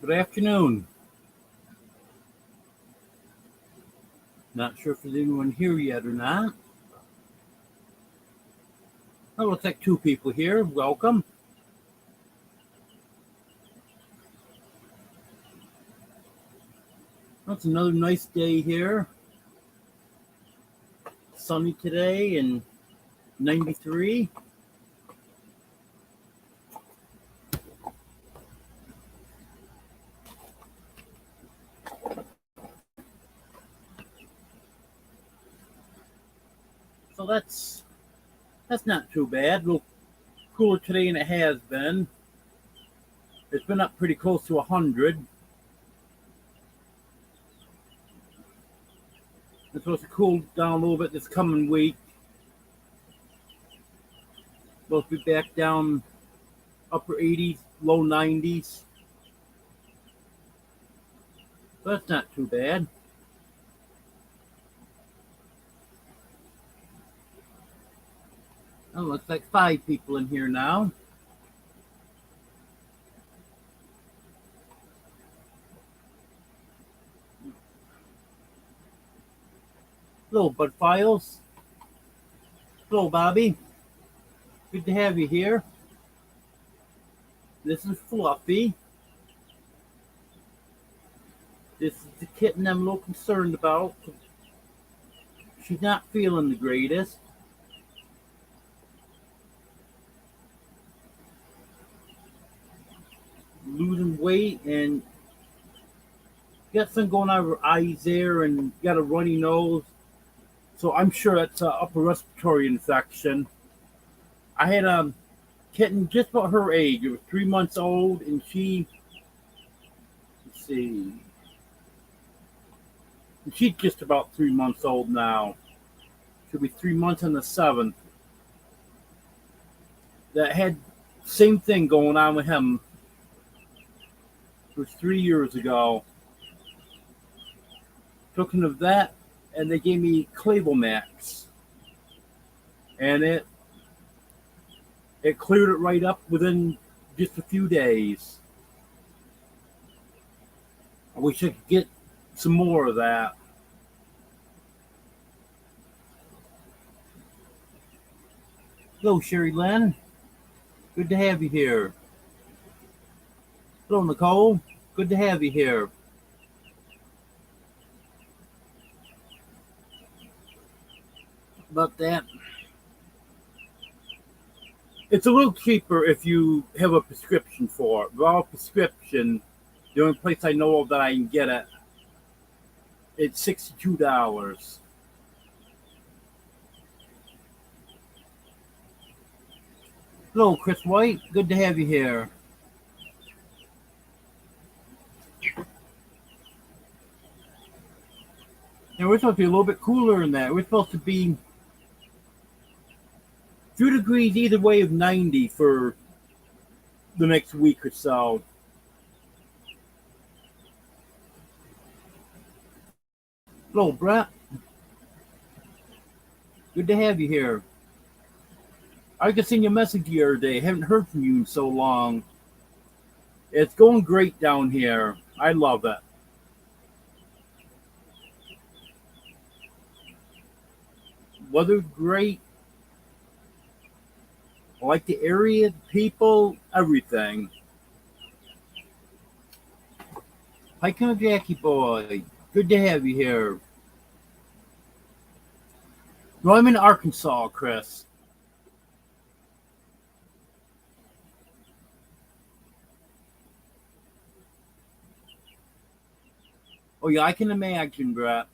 Good afternoon. Not sure if there's anyone here yet or not. Oh, looks like two people here. Welcome. It's another nice day here. Sunny today and 93. So that's not too bad. A little cooler today than it has been. It's been up pretty close to 100. It's supposed to cool down a little bit this coming week. Supposed to be back down upper 80s, low 90s. So that's not too bad. Oh, looks like 5 people in here now. Hello, Bud Files. Hello, Bobby. Good to have you here. This is Fluffy. This is the kitten I'm a little concerned about. She's not feeling the greatest. Losing weight and got something going on with her eyes there and got a runny nose. So I'm sure that's an upper respiratory infection. I had a kitten just about her age. It was 3 months old, and let's see, she's just about 3 months old now. She'll be 3 months on the 7th. That had same thing going on with him. It was 3 years ago. Took him to that, and they gave me Clavomax, and it cleared it right up within just a few days. I wish I could get some more of that. Hello, Sherry Lynn. Good to have you here. Hello, Nicole. Good to have you here. About that. It's a little cheaper if you have a prescription for it. Without a prescription, the only place I know of that I can get it, it's $62. Hello, Chris White. Good to have you here. And we're supposed to be a little bit cooler than that. We're supposed to be 2 degrees either way of 90 for the next week or so. Hello, Brett. Good to have you here. I just seen your message the other day. Haven't heard from you in so long. It's going great down here. I love it. Weather great. I like the area, the people, everything. Hi, come Jackie boy. Good to have you here. No, I'm in Arkansas, Chris. Oh yeah, I can imagine, Brett.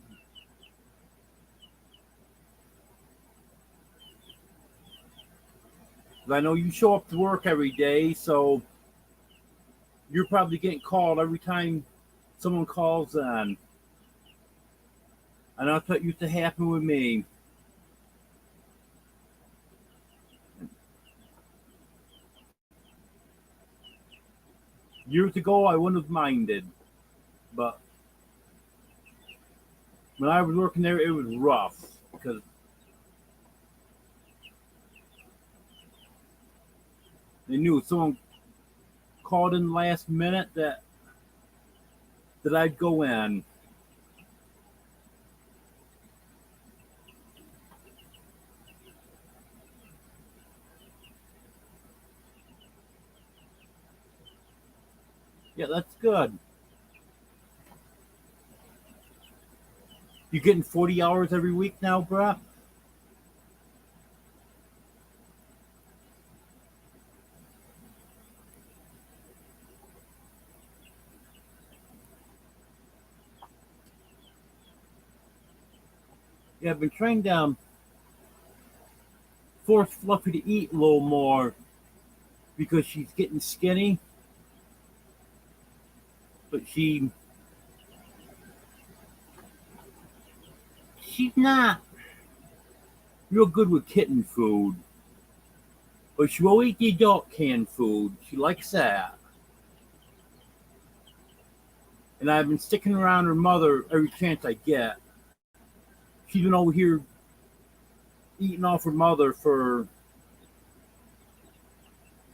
I know you show up to work every day, so you're probably getting called every time someone calls in. I know that's what used to happen with me. Years ago, I wouldn't have minded, but when I was working there, it was rough because they knew if someone called in last minute that that I'd go in. Yeah, that's good. You getting 40 hours every week now, Brett? Yeah, I've been trying to force Fluffy to eat a little more because she's getting skinny. But she's not real good with kitten food. But she will eat the adult canned food. She likes that. And I've been sticking around her mother every chance I get. She's been over here eating off her mother for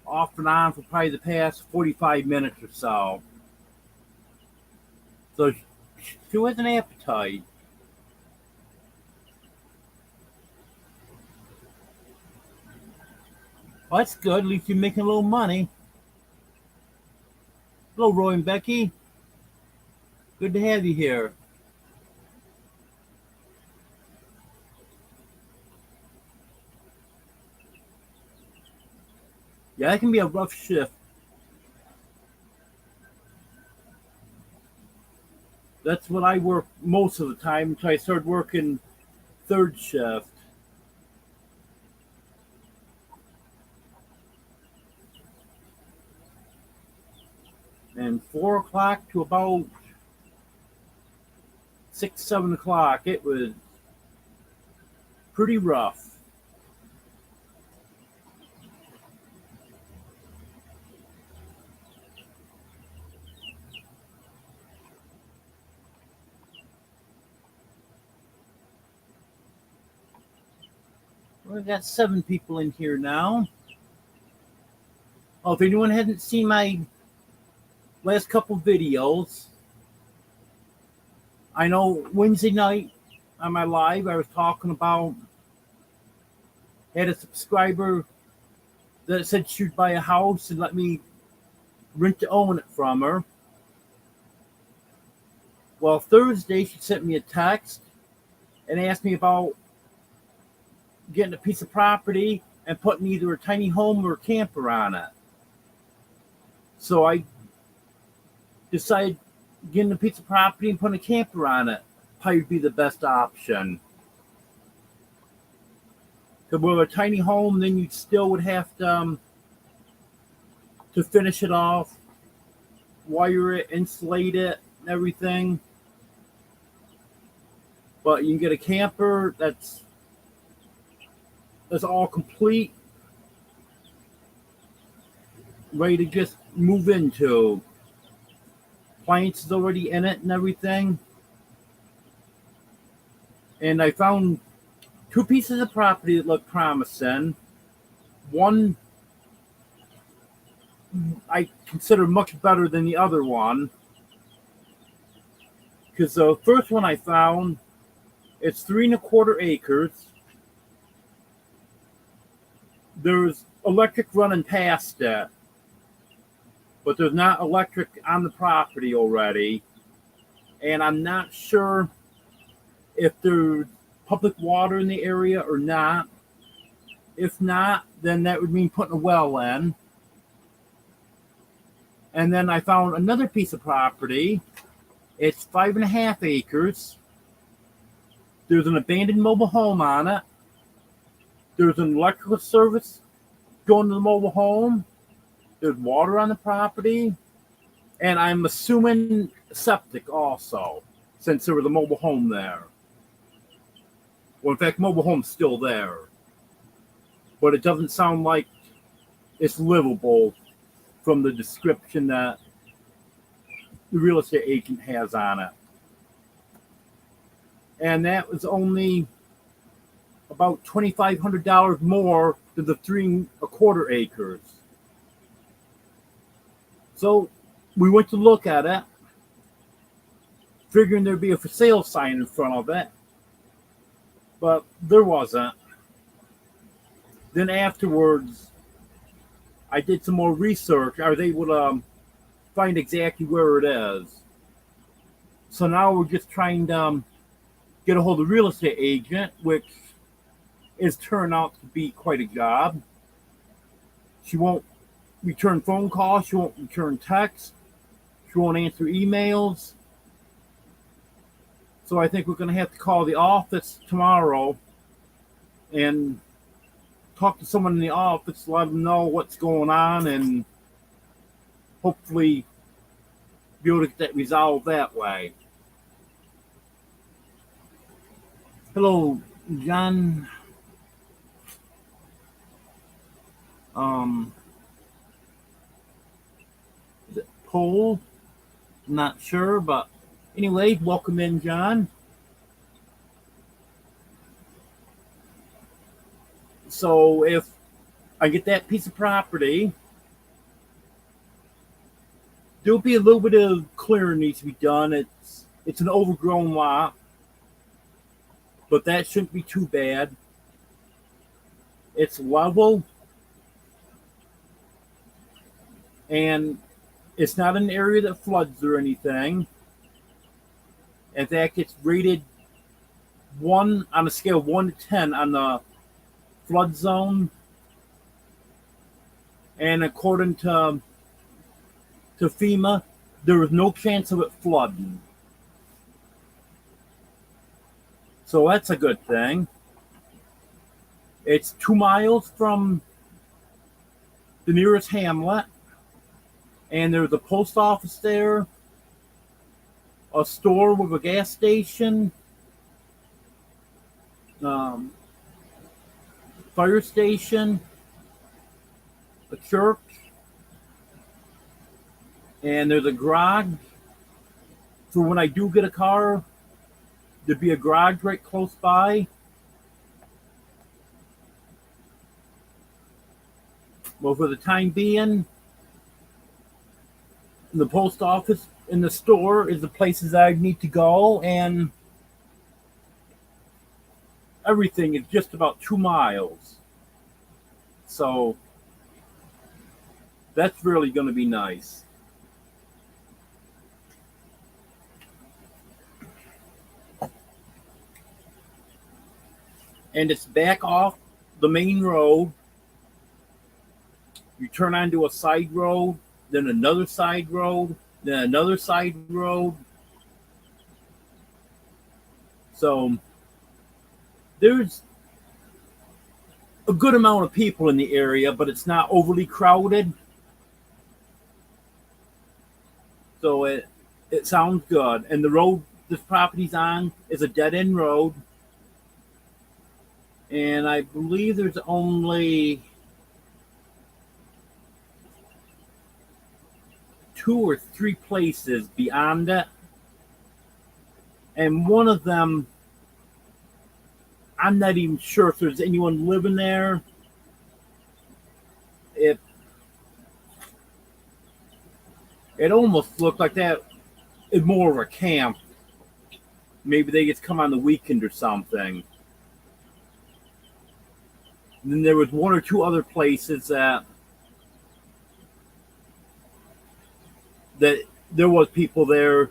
off and on for probably the past 45 minutes or so. So she has an appetite. Well, that's good. At least you're making a little money. Hello, Roy and Becky. Good to have you here. Yeah, that can be a rough shift. That's what I work most of the time until I started working third shift. And 4 o'clock to about 6, 7 o'clock, it was pretty rough. We've got 7 people in here now. Oh, if anyone hasn't seen my last couple videos, I know Wednesday night on my live, I was talking about had a subscriber that said she'd buy a house and let me rent to own it from her. Well, Thursday she sent me a text and asked me about getting a piece of property and putting either a tiny home or a camper on it. So I decided getting a piece of property and putting a camper on it probably be the best option. Because with a tiny home, then you still would have to finish it off, wire it, insulate it, and everything. But you can get a camper that's all complete, ready to just move into. Appliances already in it and everything. And I found 2 pieces of property that look promising. One I consider much better than the other one. Because the first one I found, it's 3¼ acres. There's electric running past it, but there's not electric on the property already. And I'm not sure if there's public water in the area or not. If not, then that would mean putting a well in. And then I found another piece of property. It's 5½ acres. There's an abandoned mobile home on it. There's an electrical service going to the mobile home. There's water on the property. And I'm assuming septic also, since there was a mobile home there. Well, in fact, mobile home's still there. But it doesn't sound like it's livable from the description that the real estate agent has on it. And that was only about $2,500 more than the 3¼ acres. So we went to look at it. figuring there'd be a for sale sign in front of it, but there wasn't. Then afterwards, I did some more research. I was able to find exactly where it is. So now we're just trying to get a hold of the real estate agent, which is turned out to be quite a job. She won't return phone calls. She won't return texts. She won't answer emails. So I think we're going to have to call the office tomorrow and talk to someone in the office, let them know what's going on, and hopefully be able to get that resolved that way. Hello, John. Is it Paul? Not sure, but anyway, welcome in, John. So if I get that piece of property, there'll be a little bit of clearing needs to be done. It's an overgrown lot, but that shouldn't be too bad. It's level, and it's not an area that floods or anything. In fact, it's rated 1 on a scale of 1 to 10 on the flood zone. And according to FEMA, there was no chance of it flooding. So that's a good thing. It's 2 miles from the nearest hamlet. And there's a post office there, a store with a gas station, fire station, a church, and there's a garage. So when I do get a car, there'd be a garage right close by. Well, for the time being, the post office and the store is the places I need to go, and everything is just about 2 miles. So that's really going to be nice. And it's back off the main road. You turn onto a side road, then another side road, then another side road. So there's a good amount of people in the area, but it's not overly crowded. So it sounds good. And the road this property's on is a dead-end road. And I believe there's only 2 or 3 places beyond it. And one of them, I'm not even sure if there's anyone living there. It almost looked like that. It's more of a camp. Maybe they just come on the weekend or something. And then there was 1 or 2 other places that there was people there.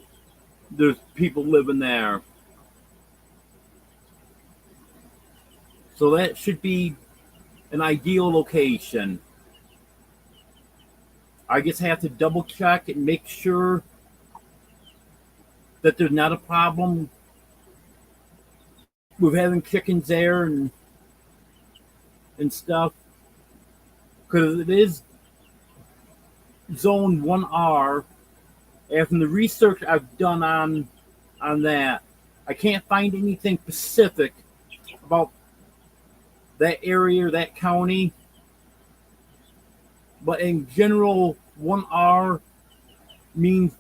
There's people living there. So that should be an ideal location. I just have to double check and make sure that there's not a problem with having chickens there and stuff. Because it is zone 1R. And from the research I've done on that, I can't find anything specific about that area or that county. But in general, 1R means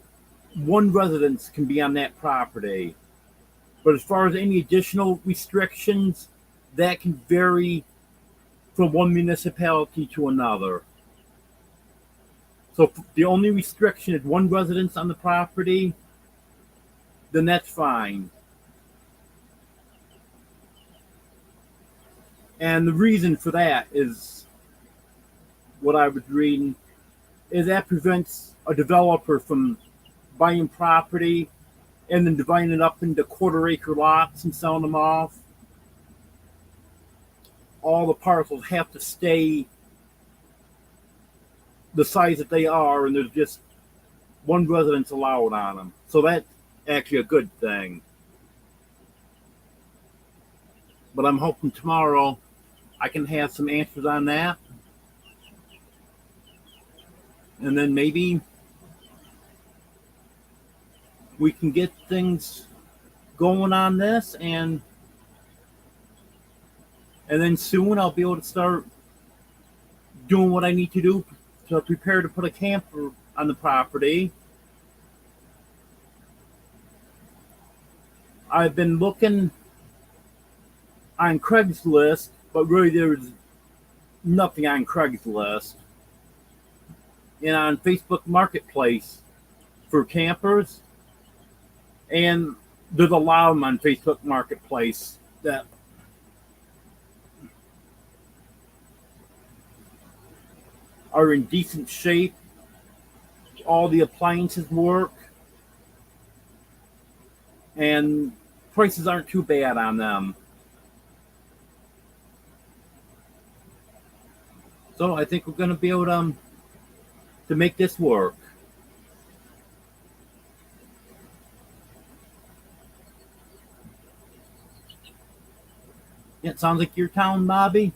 1 residence can be on that property. But as far as any additional restrictions, that can vary from one municipality to another. So the only restriction is 1 residence on the property. then that's fine. And the reason for that is what I was reading is that prevents a developer from buying property and then dividing it up into quarter-acre lots and selling them off. All the parcels have to stay the size that they are, and there's just one residence allowed on them. So that's actually a good thing. But I'm hoping tomorrow I can have some answers on that. And then maybe we can get things going on this, and then soon I'll be able to start doing what I need to do to prepare to put a camper on the property. I've been looking on Craigslist, but really there's nothing on Craigslist. And on Facebook Marketplace for campers. And there's a lot of them on Facebook Marketplace that are in decent shape. All the appliances work. And prices aren't too bad on them. So I think we're going to be able to make this work. Yeah, it sounds like your town, Bobby.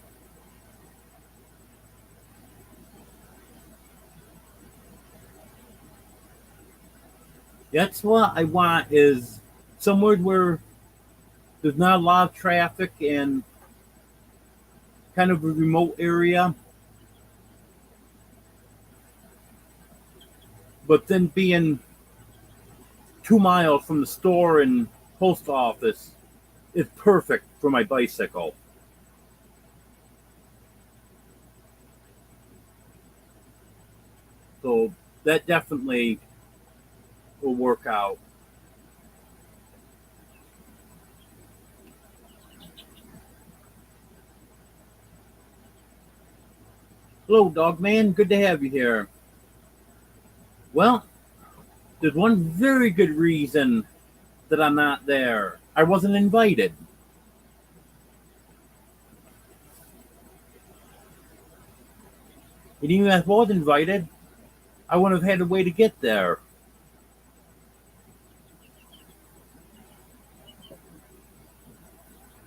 That's what I want, is somewhere where there's not a lot of traffic and kind of a remote area. But then being 2 miles from the store and post office is perfect for my bicycle. So that definitely will work out. Hello, dog man. Good to have you here. Well, there's one very good reason that I'm not there. I wasn't invited. And even if I was invited, I wouldn't have had a way to get there.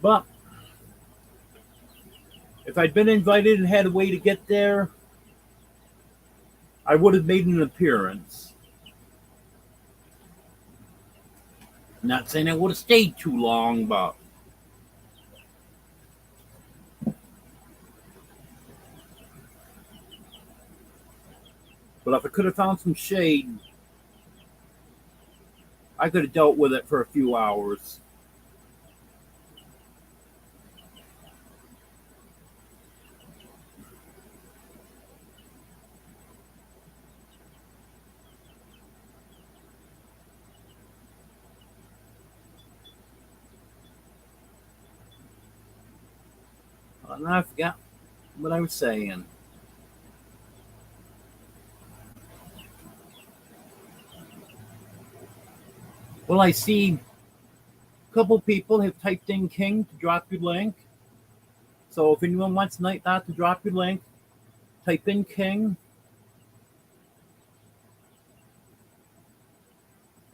But if I'd been invited and had a way to get there, I would have made an appearance. Not saying I would have stayed too long, but if I could have found some shade, I could have dealt with it for a few hours. And I forgot what I was saying. Well, I see a couple people have typed in King to drop your link. So if anyone wants Nightbot to drop your link, type in King.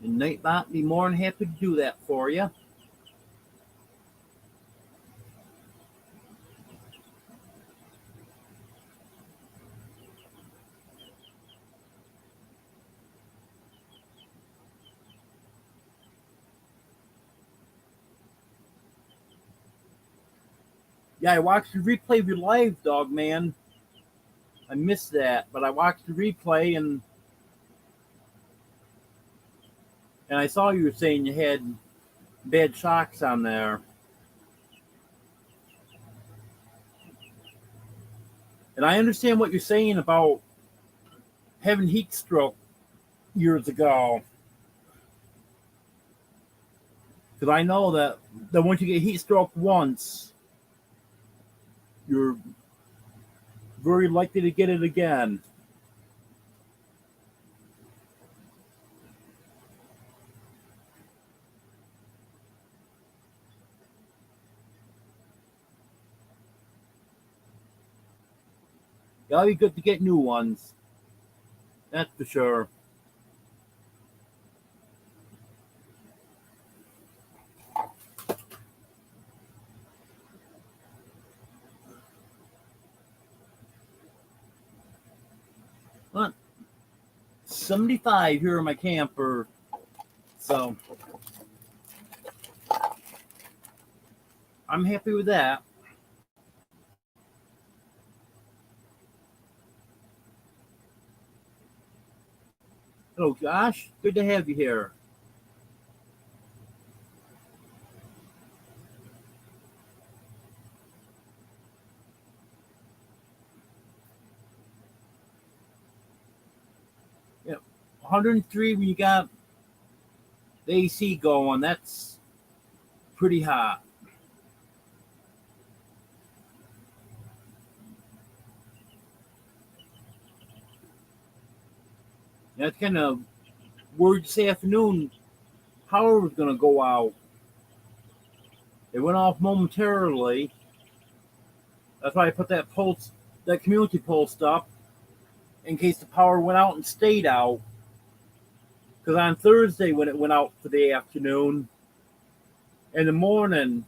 And Nightbot be more than happy to do that for you. Yeah, I watched the replay of your live, dog man. I missed that, but I watched the replay and I saw you were saying you had bad shocks on there. And I understand what you're saying about having heat stroke years ago. Because I know that once you get heat stroke once, you're very likely to get it again. Gotta be good to get new ones. That's for sure. But 75 here in my camper. So I'm happy with that. Hello, Josh. Good to have you here. Yeah, 103 when you got the AC going. That's pretty hot. That's kind of worried this afternoon. Power was going to go out. It went off momentarily. That's why I put that community post up in case the power went out and stayed out. Because on Thursday, when it went out for the afternoon, in the morning,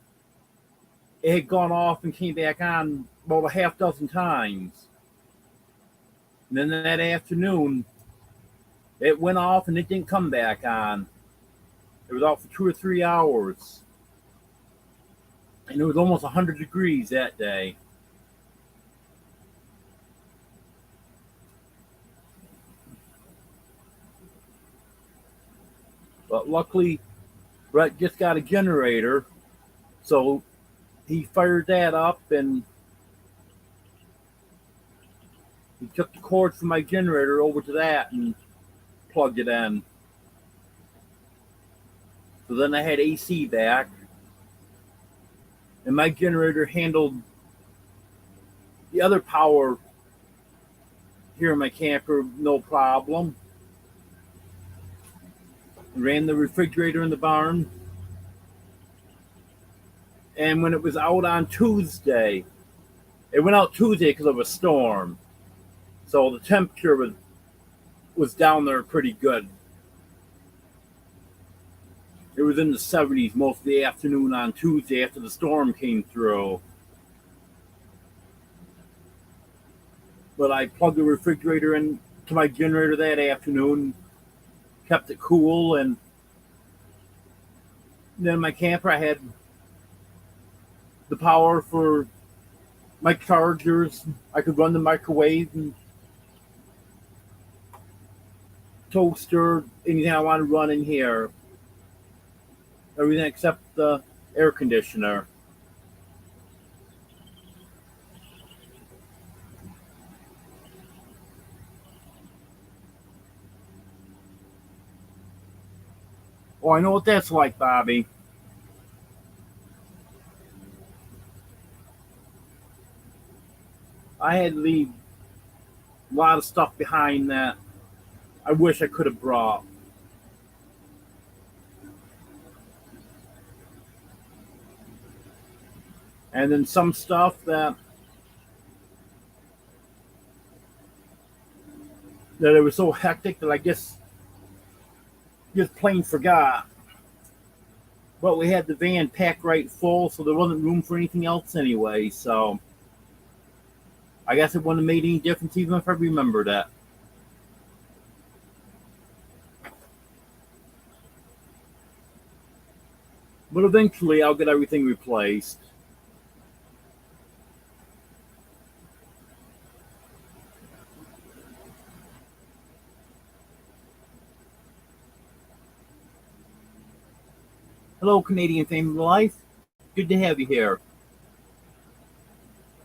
it had gone off and came back on about a half dozen times. And then that afternoon, it went off and it didn't come back on. It was out for 2 or 3 hours. And it was almost 100 degrees that day. But luckily, Brett just got a generator. So he fired that up and he took the cord from my generator over to that and plugged it in. So then I had AC back. And my generator handled the other power here in my camper no problem. Ran the refrigerator in the barn. And when it was out on Tuesday, it went out Tuesday because of a storm. So the temperature was down there pretty good. It was in the 70s most of the afternoon on Tuesday after the storm came through. But I plugged the refrigerator in to my generator that afternoon, kept it cool, and then in my camper I had the power for my chargers. I could run the microwave and toaster, anything I want to run in here. Everything except the air conditioner. Oh, I know what that's like, Bobby. I had to leave a lot of stuff behind that I wish I could have brought. And then some stuff that it was so hectic that I guess just plain forgot. But we had the van packed right full, so there wasn't room for anything else anyway. So I guess it wouldn't have made any difference even if I remembered it. But eventually I'll get everything replaced. Hello, Canadian Family Life. Good to have you here.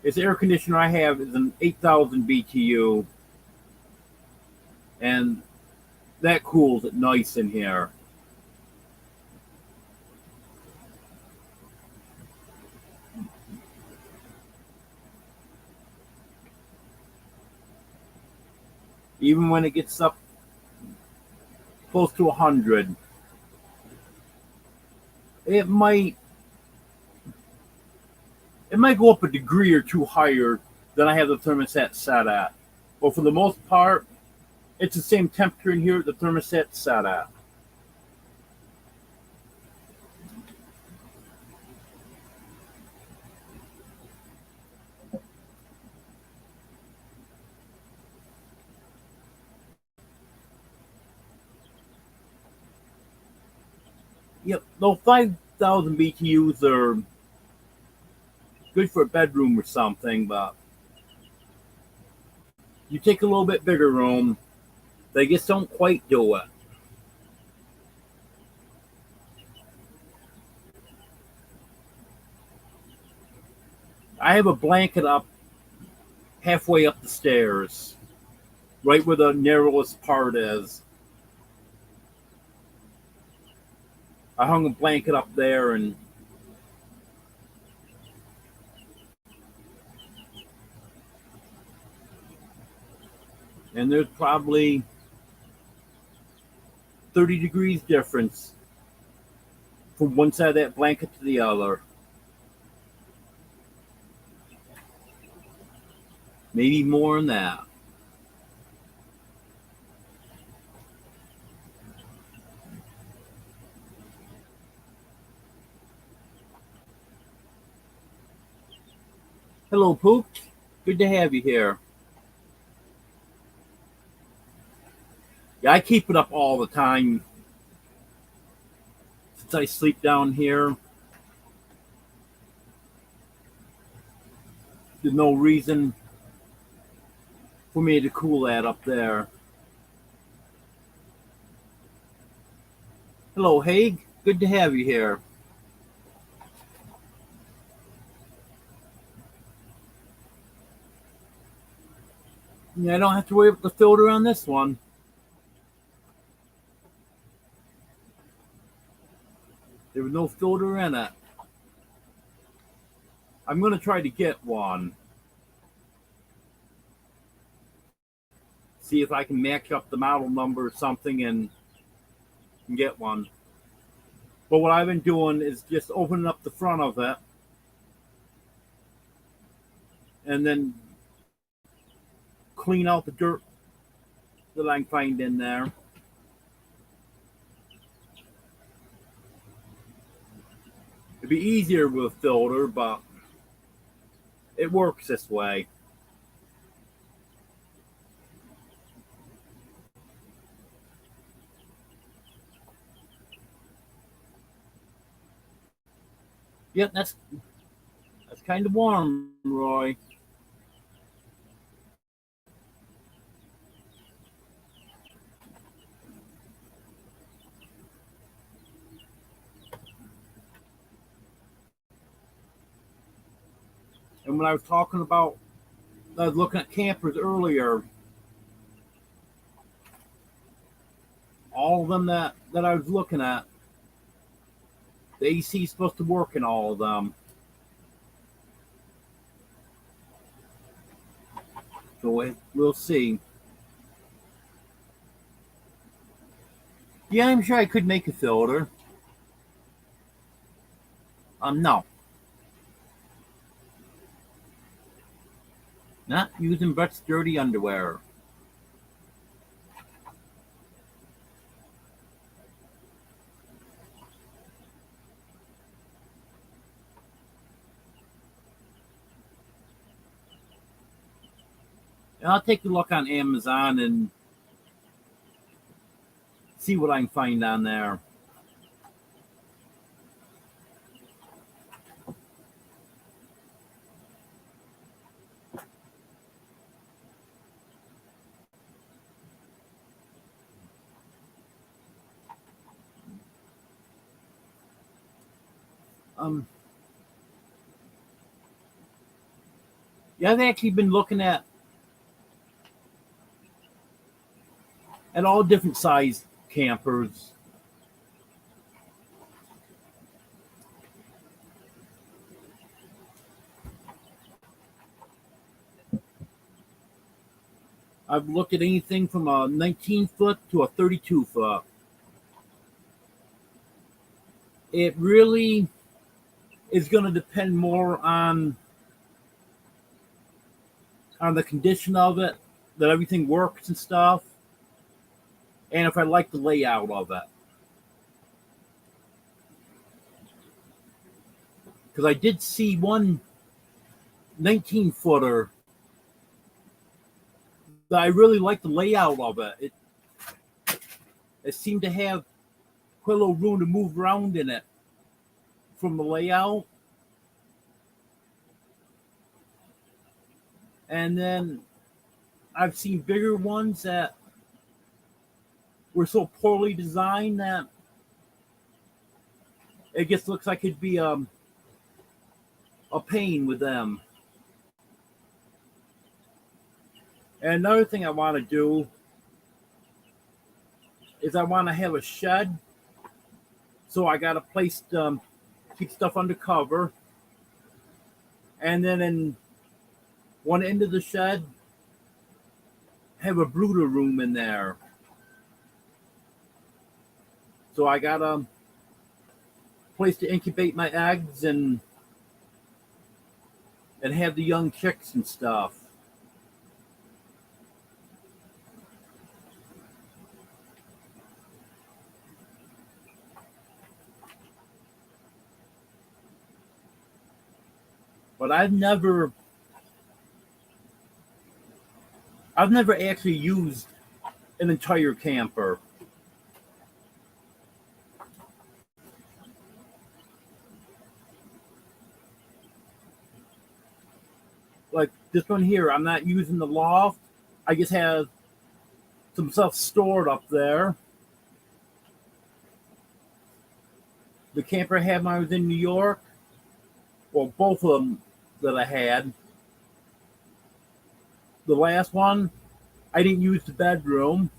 This air conditioner I have is an 8,000 BTU, and that cools it nice in here. even when it gets up close to 100. It might go up a degree or two higher than I have the thermostat set at. But for the most part, it's the same temperature in here the thermostat's set at. Yep, those 5,000 BTUs are good for a bedroom or something, but you take a little bit bigger room, they just don't quite do it. I have a blanket up halfway up the stairs, right where the narrowest part is. I hung a blanket up there, and there's probably 30 degrees difference from one side of that blanket to the other. Maybe more than that. Hello, Pooch. Good to have you here. Yeah, I keep it up all the time. Since I sleep down here, there's no reason for me to cool that up there. Hello, Haig. Good to have you here. Yeah, I don't have to worry about the filter on this one. There was no filter in it. I'm going to try to get one. See if I can match up the model number or something and get one. But what I've been doing is just opening up the front of it and then clean out the dirt that I can find in there. It'd be easier with a filter, but it works this way. Yep, that's kind of warm, Roy. And when I was talking about, I was looking at campers earlier. All of them that I was looking at, the AC is supposed to work in all of them. So we'll see. Yeah, I'm sure I could make a filter. No. Not using Brett's dirty underwear. And I'll take a look on Amazon and see what I can find on there. Yeah, I've actually been looking at all different size campers. I've looked at anything from a 19-foot to a 32-foot. It really is going to depend more on the condition of it, that everything works and stuff, and if I like the layout of it. Because I did see one 19-footer that I really liked the layout of it. It seemed to have quite a little room to move around in it from the layout. And then I've seen bigger ones that were so poorly designed that it just looks like it'd be a pain with them. And another thing I want to do is I want to have a shed. So I got a place to keep stuff under cover. And then in one end of the shed, have a brooder room in there. So I got a place to incubate my eggs and have the young chicks and stuff. But I've never actually used an entire camper. Like this one here, I'm not using the loft. I just have some stuff stored up there. The camper I had when I was in New York, well, both of them that I had. The last one, I didn't use the bedroom.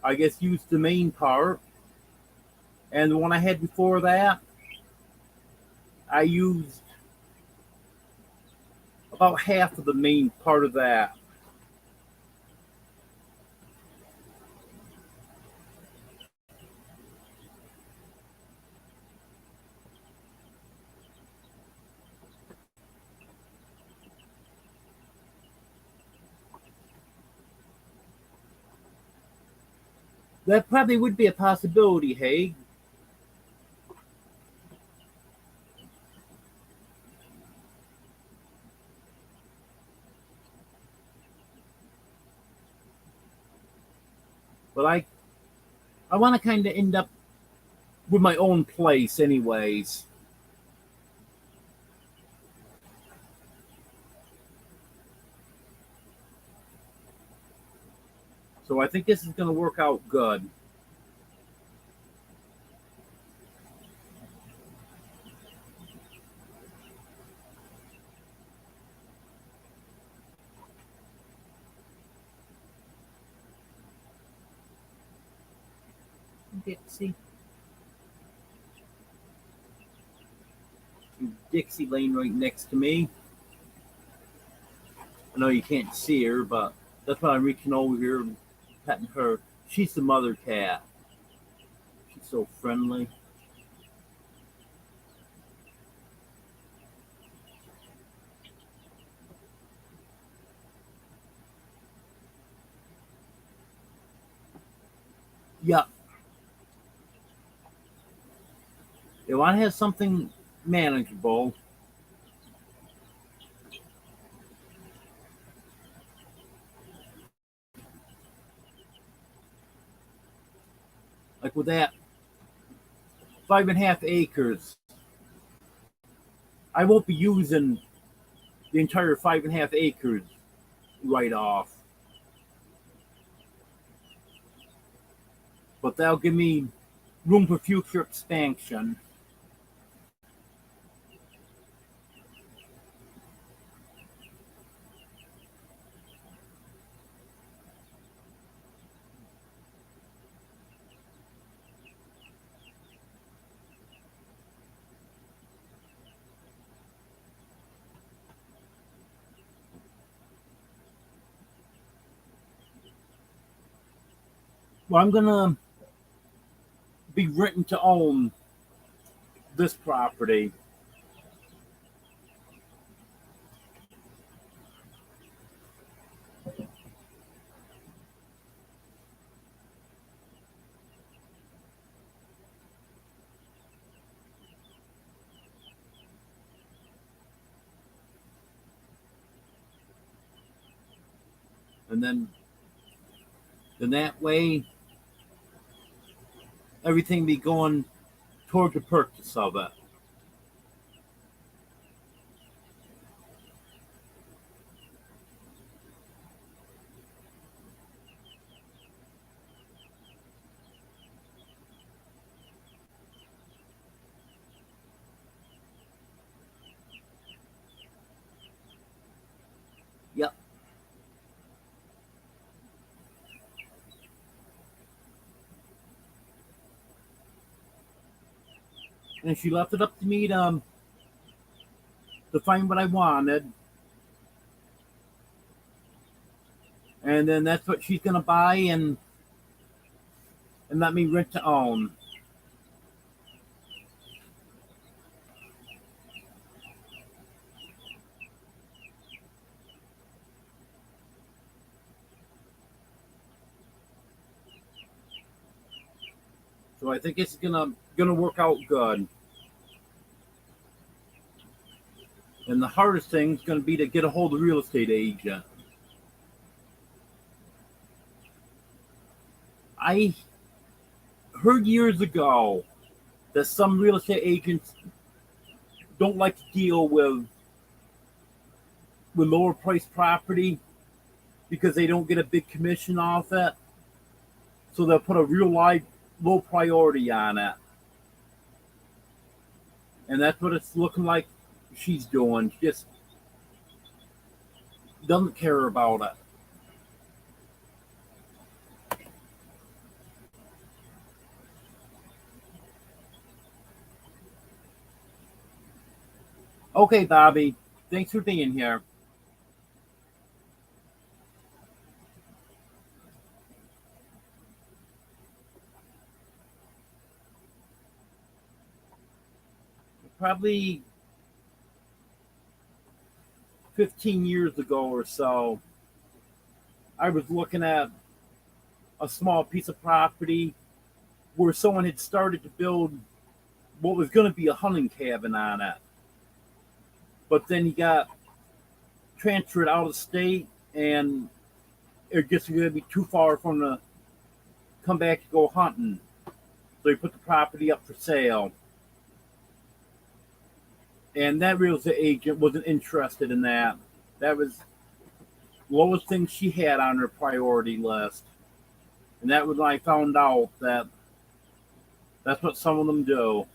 I guess used the main part. And the one I had before that, I used about half of the main part of that. That probably would be a possibility, Haig. But I want to kind of end up with my own place anyways. So I think this is going to work out good. Dixie. Dixie laying right next to me. I know you can't see her, but that's why I'm reaching over here and petting her. She's the mother cat. She's so friendly. Yeah. You want to have something manageable. Like with that 5.5 acres, I won't be using the entire 5.5 acres right off. But that'll give me room for future expansion. Well, I'm gonna be written to own this property. And then that way everything be going toward the purchase of it. Yep. And she left it up to me to find what I wanted. And then that's what she's gonna buy and let me rent to own. So I think it's gonna work out good. And the hardest thing is gonna be to get a hold of a real estate agent. I heard years ago that some real estate agents don't like to deal with lower priced property because they don't get a big commission off it. So they'll put a real low priority on it. And that's what it's looking like she's doing. She just doesn't care about it. Okay, Bobby. Thanks for being here. Probably 15 years ago or so, I was looking at a small piece of property where someone had started to build what was going to be a hunting cabin on it. But then he got transferred out of state and it just going to be too far from the come back to go hunting. So he put the property up for sale. And that real estate agent wasn't interested in that. That was the lowest thing she had on her priority list. And that was when I found out that that's what some of them do.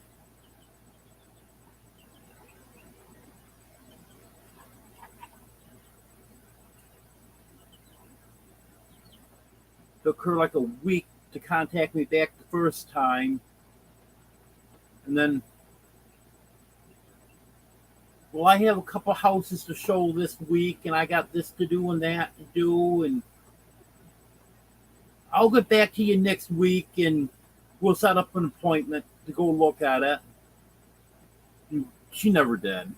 It took her like a week to contact me back the first time. And then, well, I have a couple houses to show this week, and I got this to do and that to do, and I'll get back to you next week, and we'll set up an appointment to go look at it. And she never did.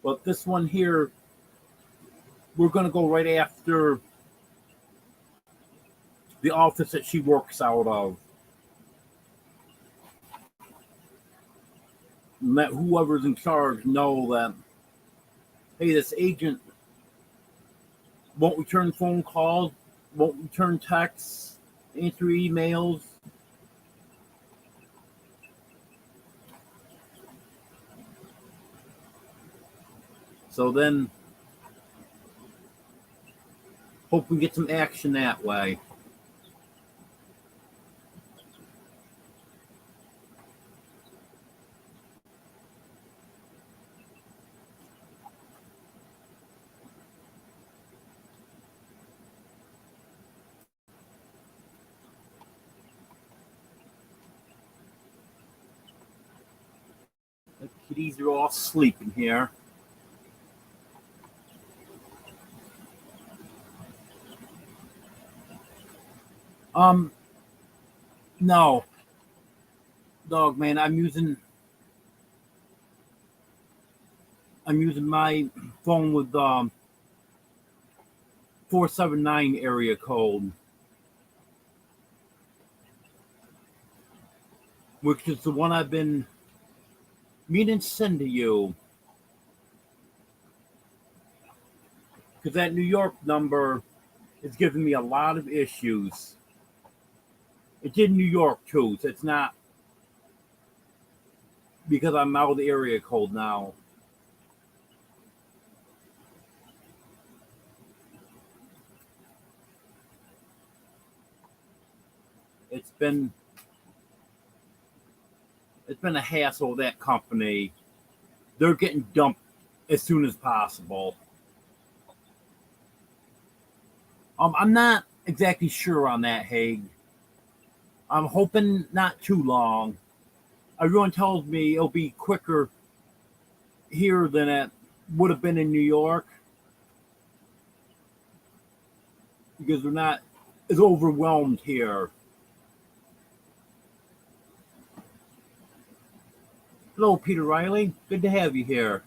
But this one here, we're going to go right after the office that she works out of. Let whoever's in charge know that, hey, this agent won't return phone calls, won't return texts, answer emails. So then, hope we get some action that way. Kitties are all sleeping here. Um, no, dog man, I'm using my phone with 479 area code, which is the one I've been meaning to send to you. Because that New York number is giving me a lot of issues. It did New York too, so it's not because I'm out of the area code now. It's been it's been a hassle with that company. They're getting dumped as soon as possible. I'm not exactly sure on that, Haig. I'm hoping not too long. Everyone tells me it'll be quicker here than it would have been in New York because we're not as overwhelmed here. Hello, Peter Riley. Good to have you here.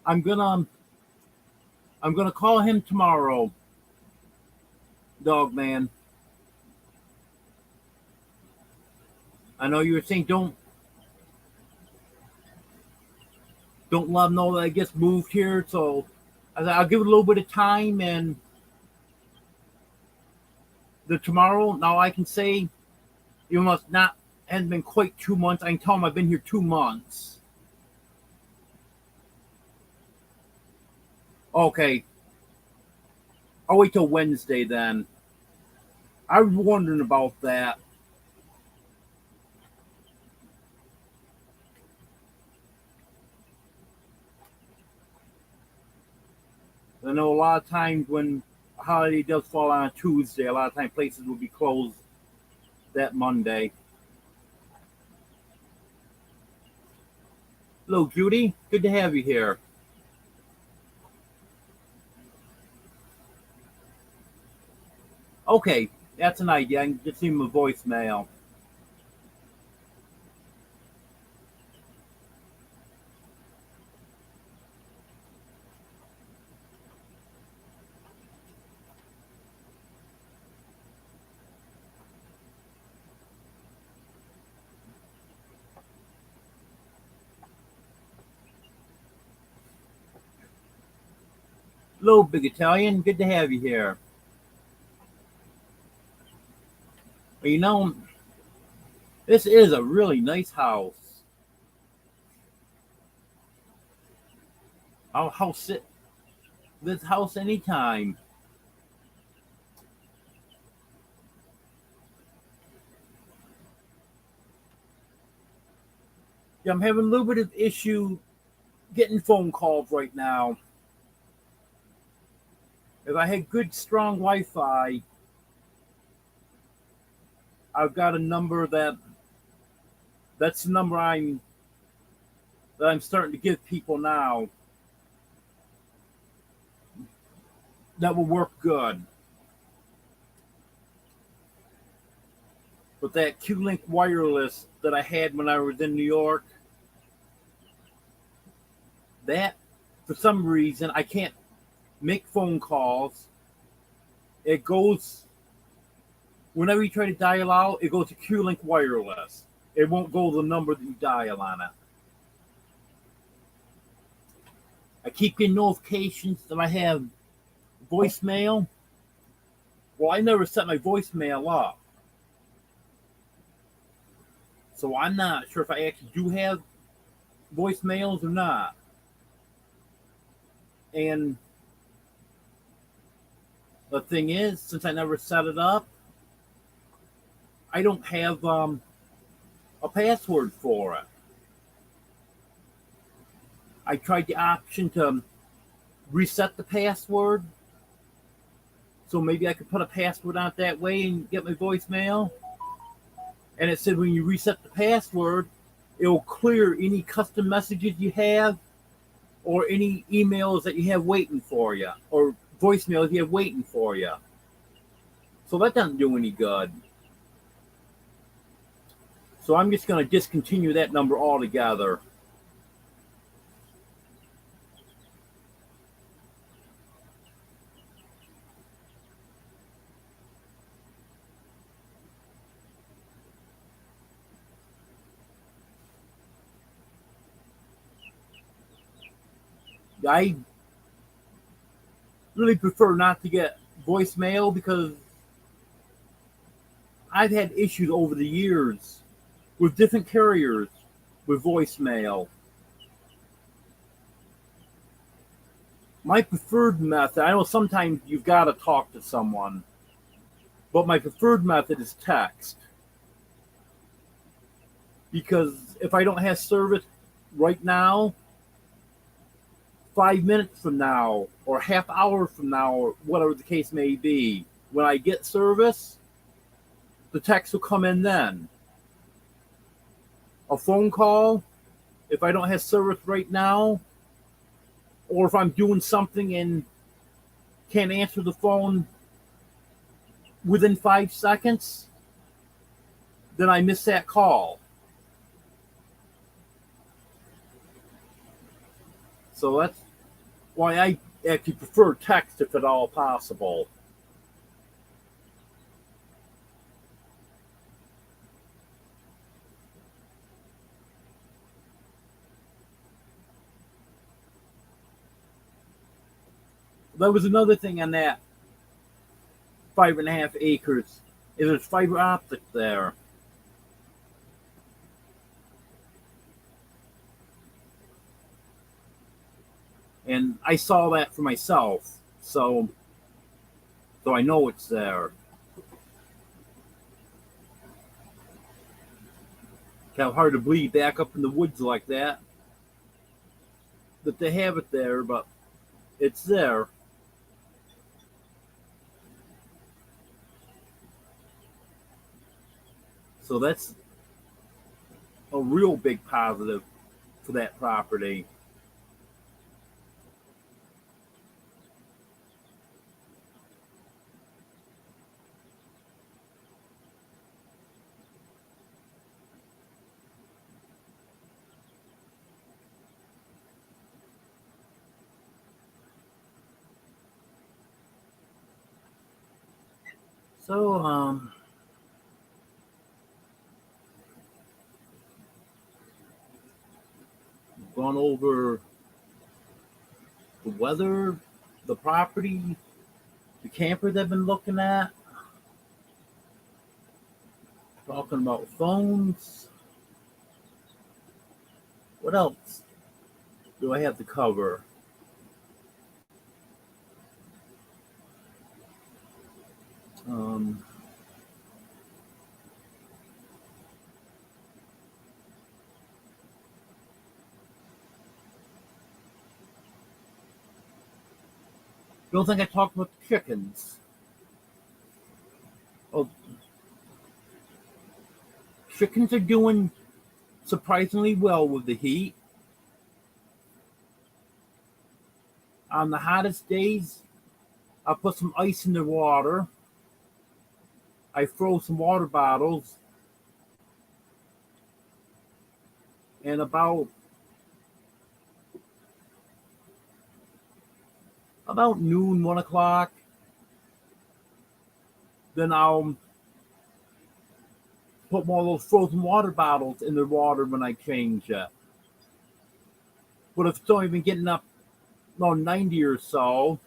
I'm gonna I'm gonna call him tomorrow, dog man. I know you were saying don't let him know that I just moved here, so I'll give it a little bit of time and the tomorrow. Now I can say you must not hasn't been quite 2 months. I can tell him I've been here 2 months. Okay, I'll wait till Wednesday then. I was wondering about that. I know a lot of times when a holiday does fall on a Tuesday, a lot of times places will be closed that Monday. Hello, Judy. Good to have you here. Okay, that's an idea. I can just leave him a voicemail. Hello, Big Italian. Good to have you here. Well, this is a really nice house. I'll sit this house anytime. Yeah, I'm having a little bit of issue getting phone calls right now. If I had good, strong Wi-Fi, I've got a number that's the number I'm starting to give people now that will work good. But that Q-Link wireless that I had when I was in New York, that for some reason I can't make phone calls. It goes whenever you try to dial out, it goes to Q-Link wireless. It won't go to the number that you dial on it. I keep getting notifications that I have voicemail. Well, I never set my voicemail up. So I'm not sure if I actually do have voicemails or not. And The thing is, since I never set it up, I don't have a password for it. I tried the option to reset the password, so maybe I could put a password on it that way and get my voicemail. And it said when you reset the password, it will clear any custom messages you have or any emails that you have waiting for you or voicemails you have waiting for you. So that doesn't do any good. So I'm just going to discontinue that number altogether. I really prefer not to get voicemail because I've had issues over the years with different carriers with voicemail. My preferred method, I know sometimes you've got to talk to someone, but my preferred method is text. Because if I don't have service right now, 5 minutes from now, or half hour from now, or whatever the case may be, when I get service, the text will come in then. A phone call, if I don't have service right now, or if I'm doing something and can't answer the phone within 5 seconds, then I miss that call. So that's why I actually prefer text if at all possible. That was another thing on that 5.5 acres. Is there's fiber optic there. And I saw that for myself. So I know it's there. Kind of hard to believe back up in the woods like that they have it there, but it's there. So that's a real big positive for that property. So, gone over the weather, the property, the camper they've been looking at, talking about phones. What else do I have to cover? Um, don't think I talked about the chickens. Oh, chickens are doing surprisingly well with the heat. On the hottest days, I put some ice in the water. I throw some water bottles, and about noon, 1 o'clock, then I'll put more of those frozen water bottles in the water when I change it. But if it's only been getting up 90 or so,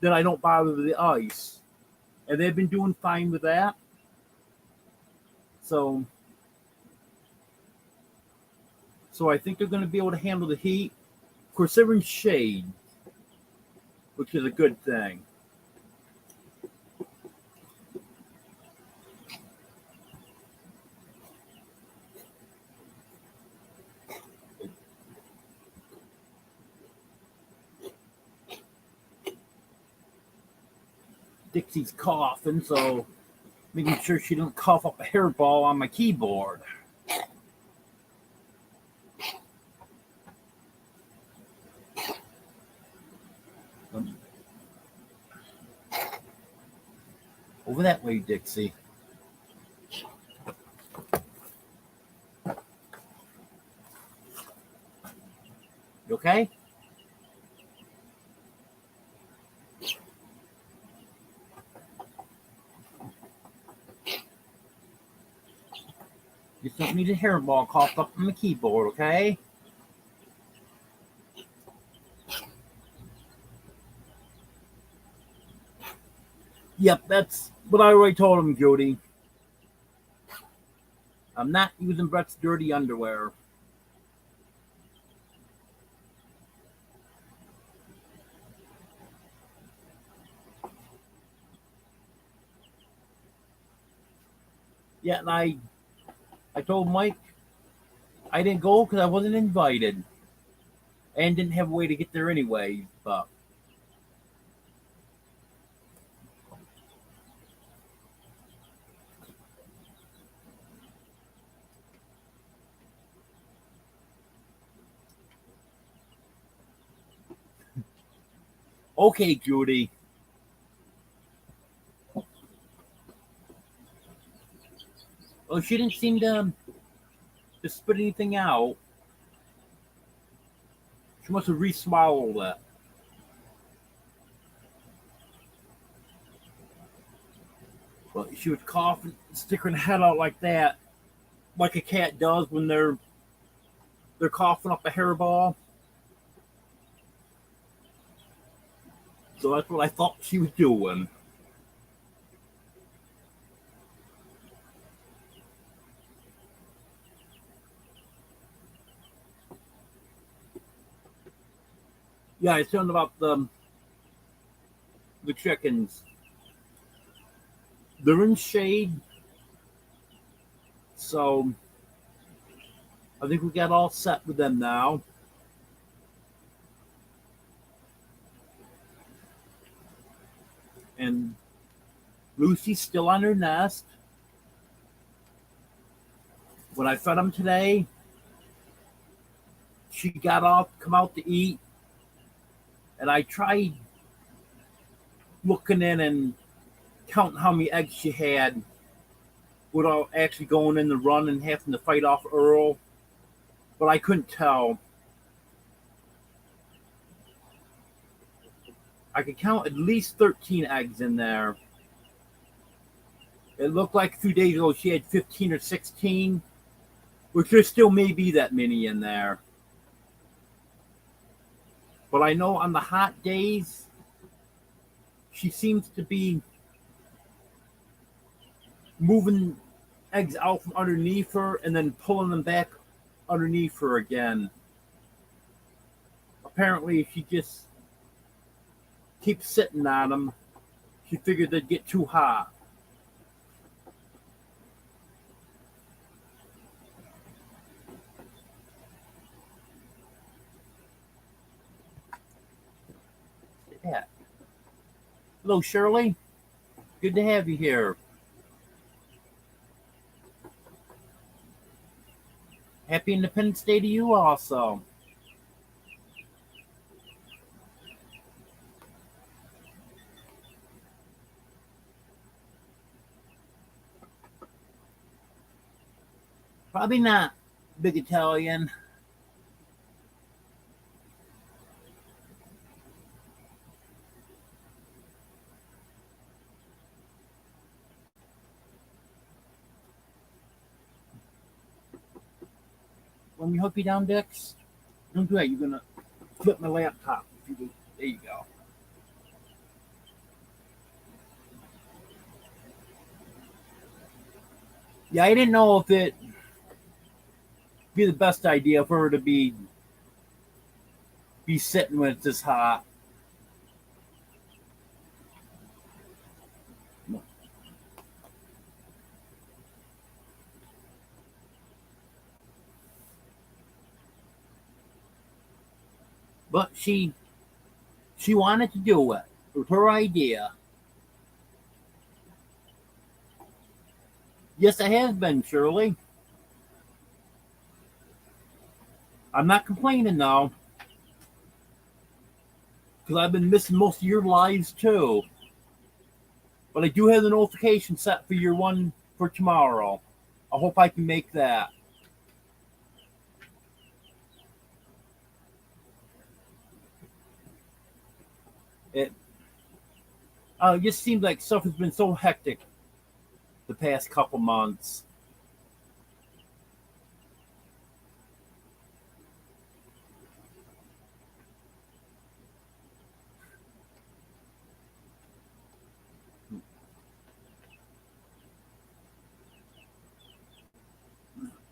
then I don't bother with the ice. And they've been doing fine with that. So I think they're going to be able to handle the heat. Of course, they're in shade, which is a good thing. Dixie's coughing, so making sure she don't cough up a hairball on my keyboard. Over that way, Dixie. You okay? Just don't need a hairball coughed up on the keyboard, okay? Yep, that's what I already told him, Jody. I'm not using Brett's dirty underwear. Yeah, and I told Mike I didn't go because I wasn't invited and didn't have a way to get there anyway. But okay, Judy. Well, she didn't seem to spit anything out. She must have re-swallowed it. Well, she would cough and stick her head out like that, like a cat does when they're coughing up a hairball. So that's what I thought she was doing. Yeah, it's something about the chickens. They're in shade, so I think we got all set with them now. And Lucy's still on her nest. When I fed them today, she got off, come out to eat, and I tried looking in and counting how many eggs she had without actually going in the run and having to fight off Earl, but I couldn't tell. I could count at least 13 eggs in there. It looked like a few days ago she had 15 or 16, which there still may be that many in there. But I know on the hot days, she seems to be moving eggs out from underneath her and then pulling them back underneath her again. Apparently, if she just keeps sitting on them, she figured they'd get too hot. Yeah. Hello, Shirley. Good to have you here. Happy Independence Day to you also. Probably not big Italian. Let me hook you down, Dix. Don't do that. You're gonna flip my laptop. There you go. Yeah, I didn't know if it'd be the best idea for her to be sitting when it's this hot. But she wanted to do it. It was her idea. Yes, it has been, Shirley. I'm not complaining now, because I've been missing most of your lives too. But I do have the notification set for your one for tomorrow. I hope I can make that. It just seems like stuff has been so hectic the past couple months.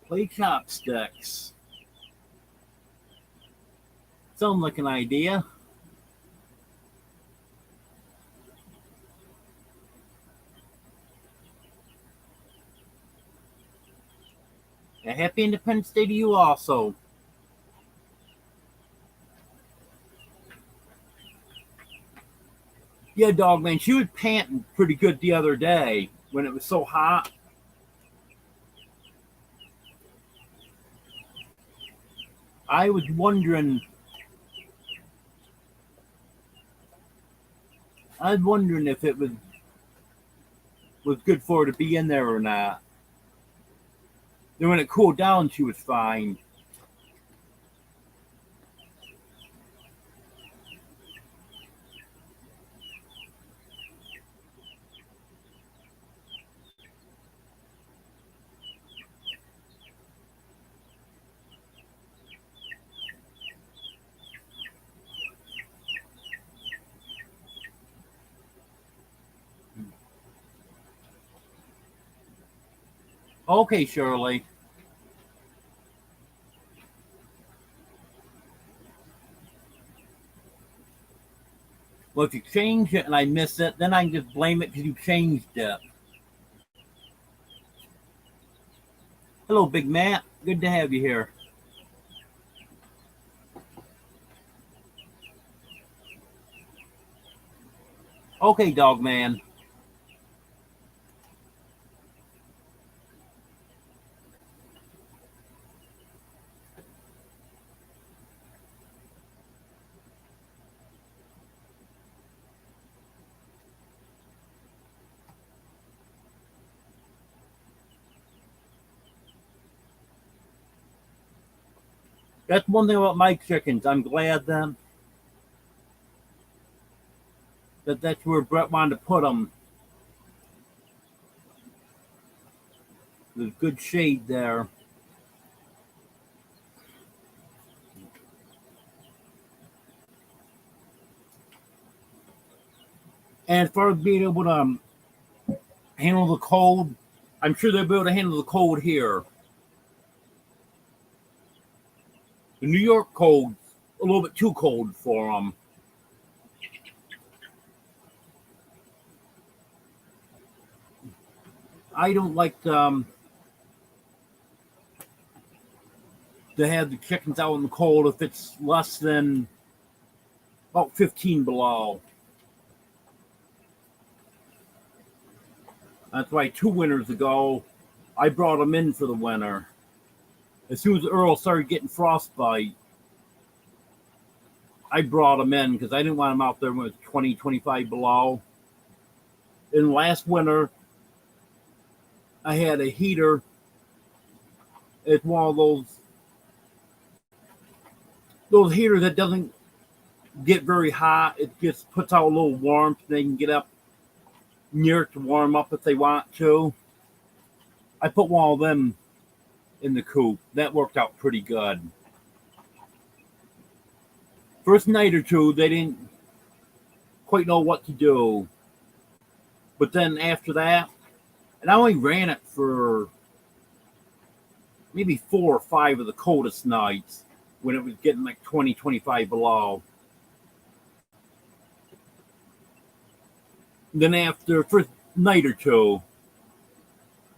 Play chopsticks. Sounds like an idea. A happy Independence Day to you also. Yeah, dog man, she was panting pretty good the other day when it was so hot. I was wondering if it was good for her to be in there or not. Then when it cooled down, she was fine. Okay, Shirley. Well, if you change it and I miss it, then I can just blame it because you changed it. Hello, Big Matt. Good to have you here. Okay, dog man. That's one thing about my chickens. I'm glad that's where Brett wanted to put them. There's good shade there. And as far as being able to handle the cold, I'm sure they'll be able to handle the cold here. The New York cold's a little bit too cold for them. I don't like to have the chickens out in the cold if it's less than about 15 below. That's why 2 winters ago, I brought them in for the winter. As soon as Earl started getting frostbite, I brought them in because I didn't want them out there when it was 20, 25 below. And last winter, I had a heater. It's one of those heaters that doesn't get very hot. It just puts out a little warmth. They can get up near it to warm up if they want to. I put one of them in the coop. That worked out pretty good. First night or two, they didn't quite know what to do. But then after that, and I only ran it for maybe 4 or 5 of the coldest nights when it was getting like 20, 25 below. Then after the first night or two,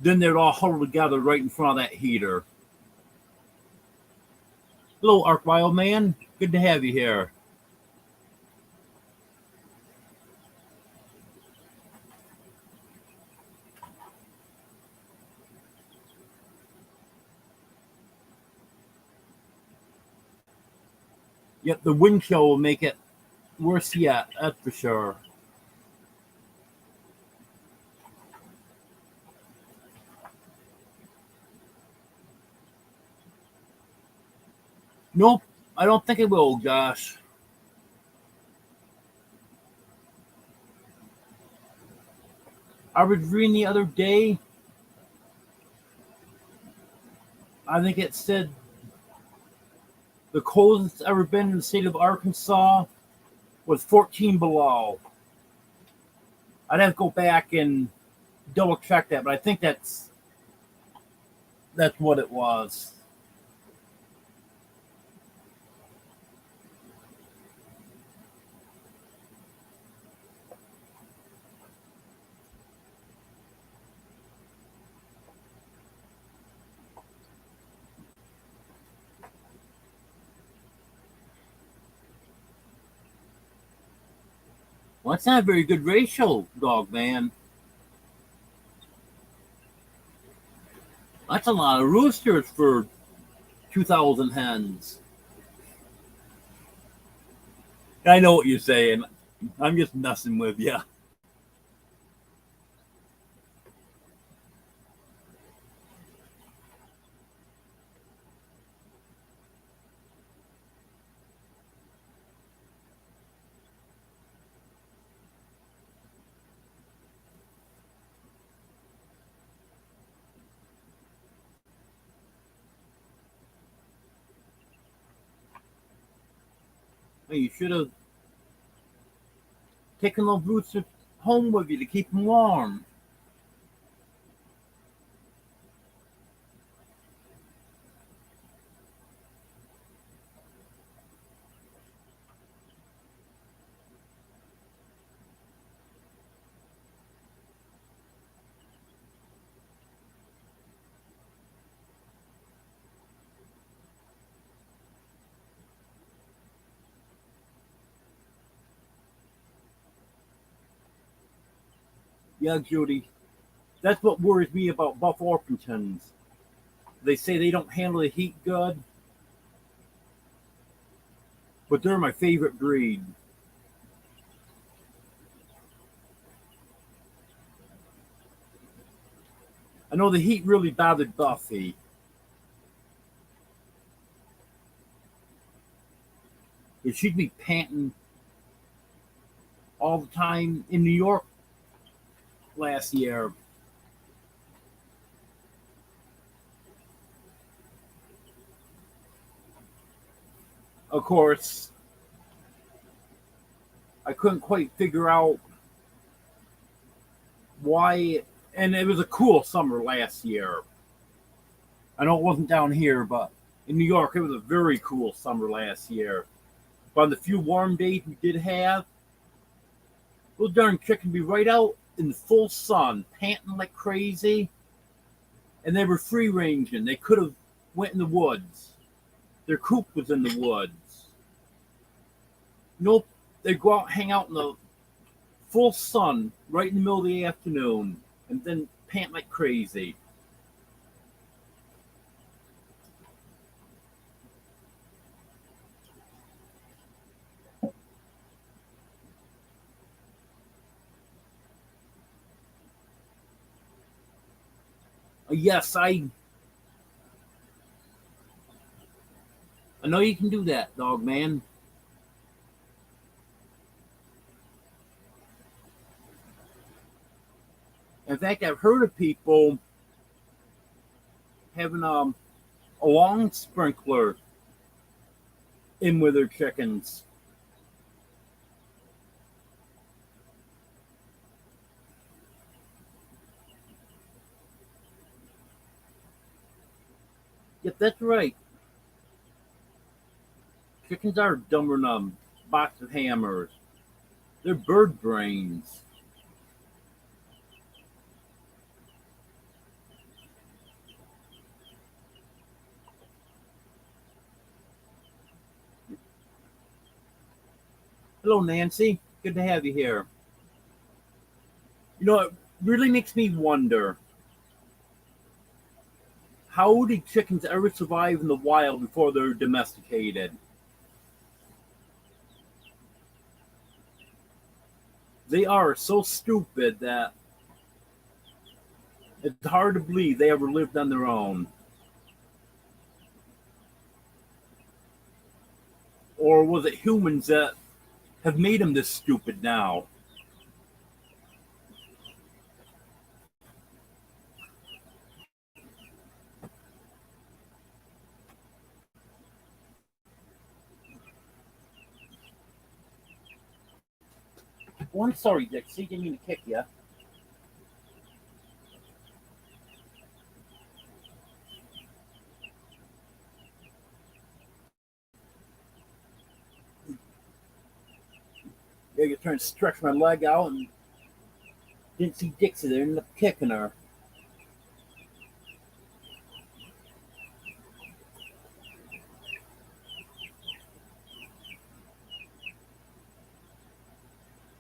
then they'd all huddle together right in front of that heater. Hello, Ark Wild Man. Good to have you here. Yep, the wind chill will make it worse yet, that's for sure. Nope, I don't think it will, Josh. I was reading the other day, I think it said the coldest it's ever been in the state of Arkansas was 14 below. I'd have to go back and double check that, but I think that's what it was. Well, that's not a very good ratio, dog man. That's a lot of roosters for 2,000 hens. I know what you're saying. I'm just messing with you. Hey, you should have taken those roosters home with you to keep them warm. Yeah, Judy. That's what worries me about Buff Orpingtons. They say they don't handle the heat good, but they're my favorite breed. I know the heat really bothered Buffy. But she'd be panting all the time in New York last year. Of course, I couldn't quite figure out why. And it was a cool summer last year. I know it wasn't down here, but in New York, it was a very cool summer last year. But on the few warm days we did have, those darn chickens be right out in the full sun, panting like crazy, and they were free ranging. They could have went in the woods. Their coop was in the woods. Nope, they go out, hang out in the full sun right in the middle of the afternoon, and then pant like crazy. Yes, I know you can do that, dog man. In fact, I've heard of people having a lawn sprinkler in with their chickens. Yep, that's right. Chickens are dumber than a box of hammers. They're bird brains. Hello, Nancy. Good to have you here. You know, it really makes me wonder, how do chickens ever survive in the wild before they're domesticated? They are so stupid that it's hard to believe they ever lived on their own. Or was it humans that have made them this stupid now? Well, I'm sorry, Dixie. Didn't mean to kick you. Yeah, you're trying to stretch my leg out and didn't see Dixie there, ended up kicking her.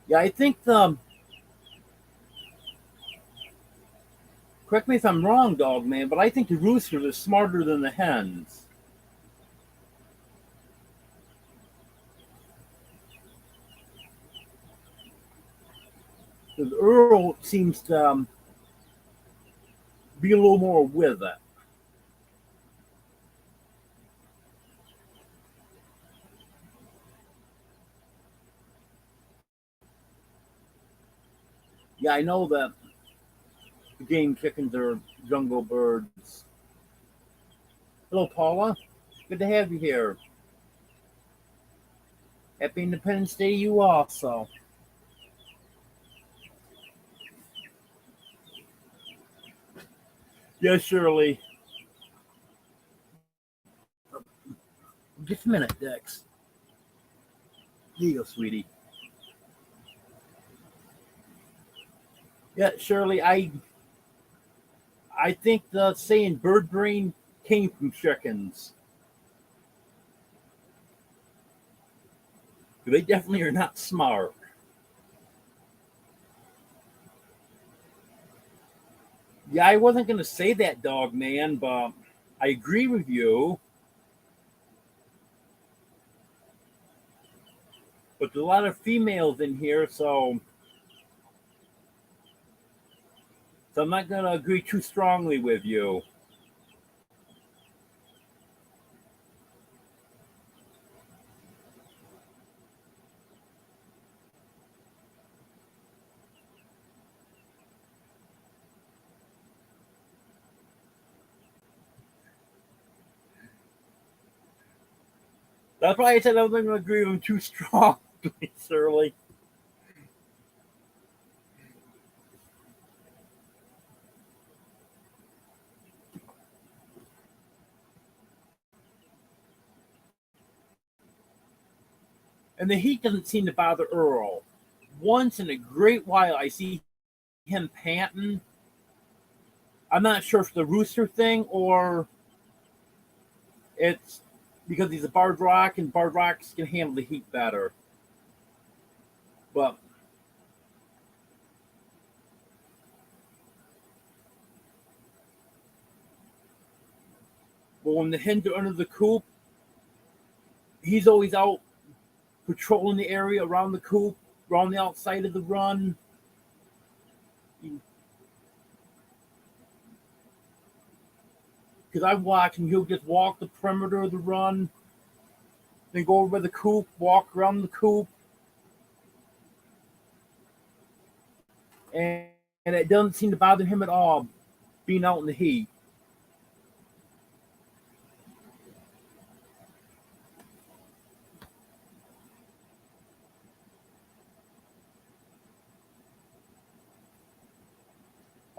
Yeah, I think correct me if I'm wrong, dog man, but I think the roosters are smarter than the hens. Because Earl seems to be a little more with it. Yeah, I know that the game chickens are jungle birds. Hello, Paula. Good to have you here. Happy Independence Day, to you also. Yes, Shirley. Just a minute, Dex. Here you go, sweetie. Yeah, Shirley, I think the saying bird brain came from chickens. They definitely are not smart. Yeah, I wasn't going to say that, dog man, but I agree with you. But there's a lot of females in here, so I'm not going to agree too strongly with you. That's why I said I wasn't going to agree with him too strongly, Shirley. And the heat doesn't seem to bother Earl. Once in a great while, I see him panting. I'm not sure if it's the rooster thing or it's because he's a barred rock and barred rocks can handle the heat better. But when the hens are under the coop, he's always out patrolling the area around the coop, around the outside of the run. Because I watch him, he'll just walk the perimeter of the run, then go over by the coop, walk around the coop, and, and it doesn't seem to bother him at all being out in the heat.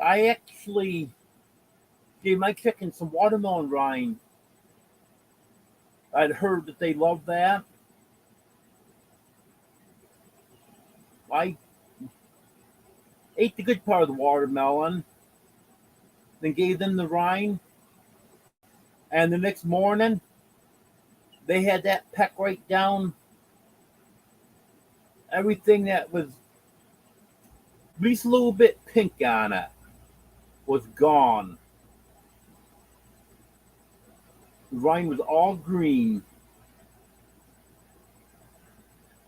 I actually gave my chicken some watermelon rind. I'd heard that they love that. I ate the good part of the watermelon, then gave them the rind, and the next morning they had that peck right down. Everything that was at least a little bit pink on it was gone. The rind was all green.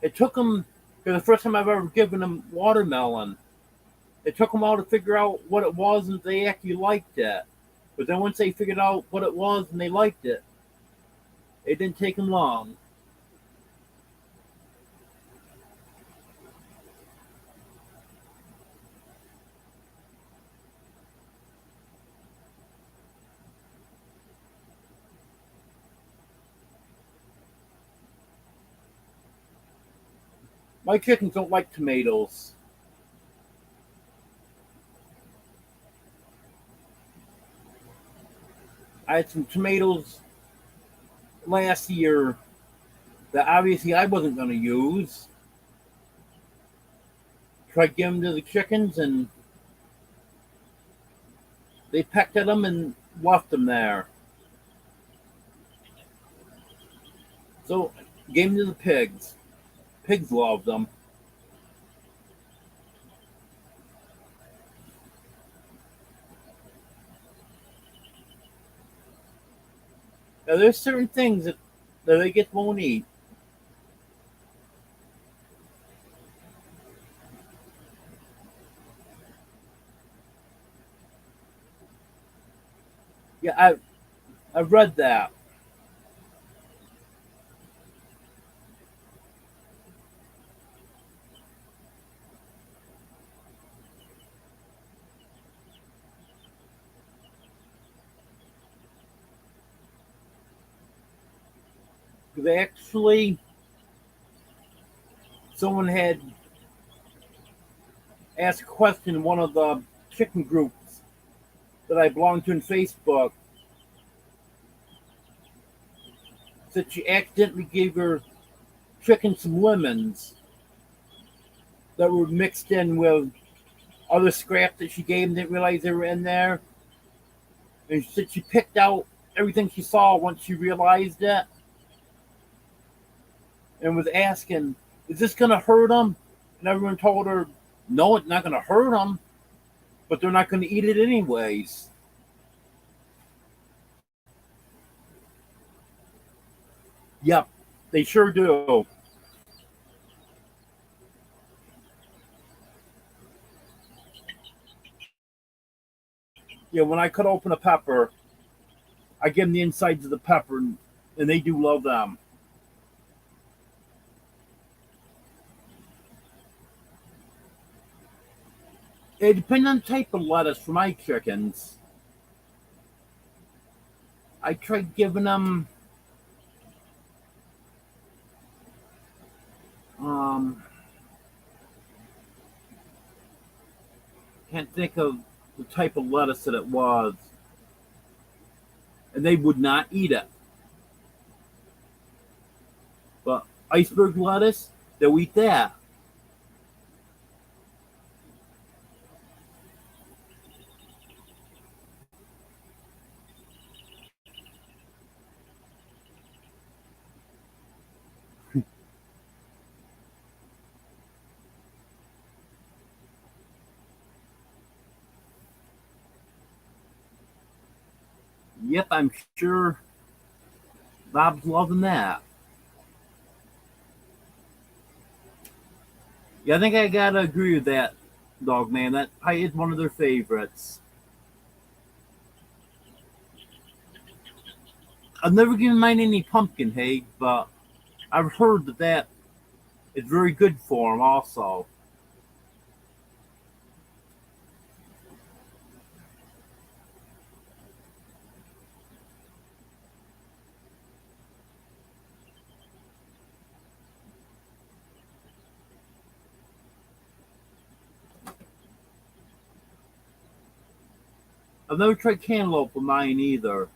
It took them the first time I've ever given them watermelon, it took them a while to figure out what it was and they actually liked it. But then once they figured out what it was and they liked it didn't take them long. My chickens don't like tomatoes. I had some tomatoes last year that obviously I wasn't going to use. Tried giving them to the chickens, and they pecked at them and left them there. So gave them to the pigs. Pigs loved them. Now there's certain things that they just won't eat. Yeah, I've read that. They actually, someone had asked a question in one of the chicken groups that I belong to in Facebook. Said she accidentally gave her chicken some lemons that were mixed in with other scraps that she gave and didn't realize they were in there. And she said she picked out everything she saw once she realized it and was asking, "Is this going to hurt them?" And everyone told her, "No, it's not going to hurt them, but they're not going to eat it anyways." Yep, they sure do. Yeah, when I cut open a pepper, I give them the insides of the pepper, and they do love them. It depends on the type of lettuce for my chickens. I tried giving them um can't think of the type of lettuce that it was, and they would not eat it. But iceberg lettuce, they'll eat that. Yep, I'm sure Bob's loving that. Yeah, I think I gotta agree with that, dog man. That pie is one of their favorites. I've never given mine any pumpkin hay, but I've heard that is very good for them also. I've never tried cantaloupe with mine either.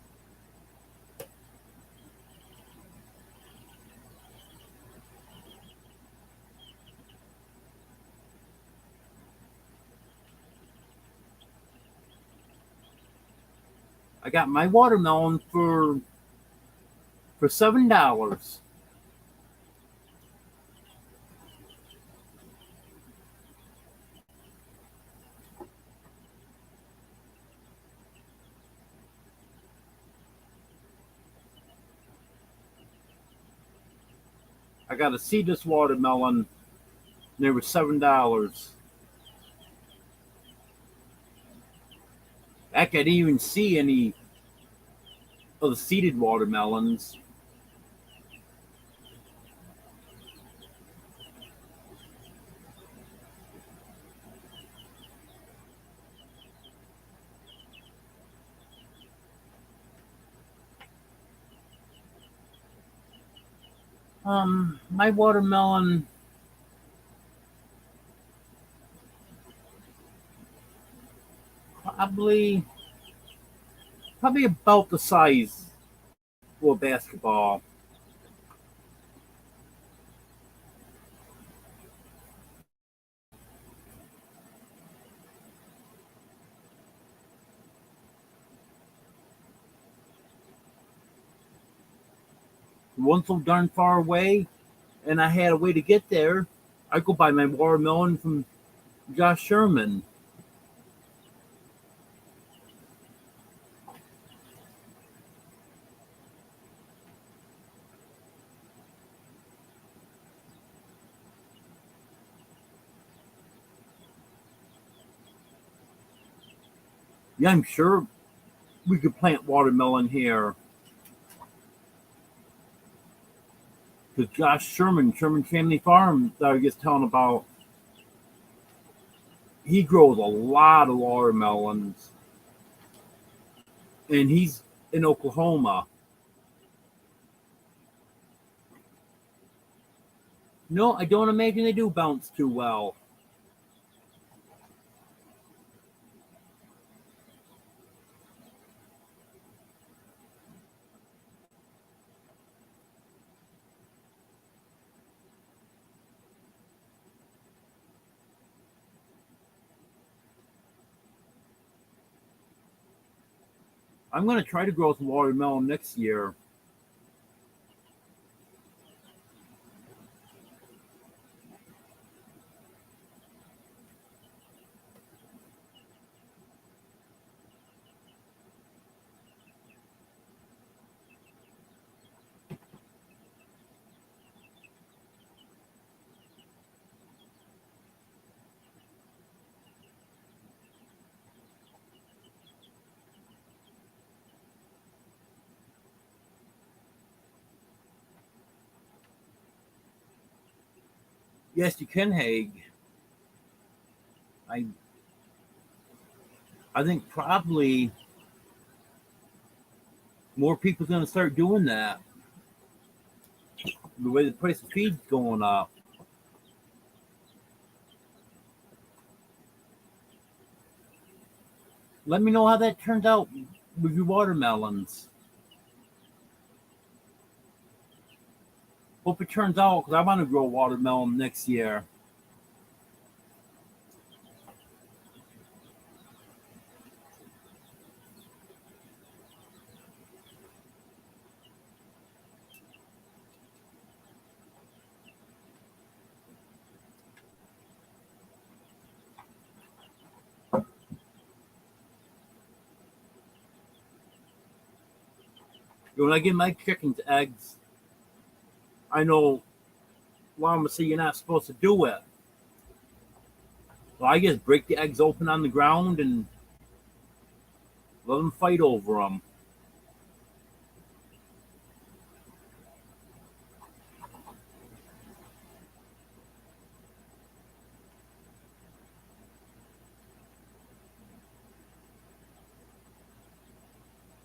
I got my watermelon for $7. I got a seedless watermelon They were $7. Heck, I didn't even see any of the seeded watermelons. My watermelon probably probably about the size of a basketball. One so darn far away, and I had a way to get there. I go buy my watermelon from Josh Sherman. Yeah, I'm sure we could plant watermelon here. Because Josh Sherman, Sherman Family Farm, that I was just telling about, he grows a lot of watermelons, and he's in Oklahoma. No, I don't imagine they do bounce too well. I'm going to try to grow some watermelon next year. Yes, you can, Haig. I I think probably more people's going to start doing that. The way the price of feed's going up. Let me know how that turns out with your watermelons. Hope it turns out because I want to grow watermelon next year. When I give my chickens eggs, I know Llama say you're not supposed to do it. So I just break the eggs open on the ground and let them fight over them.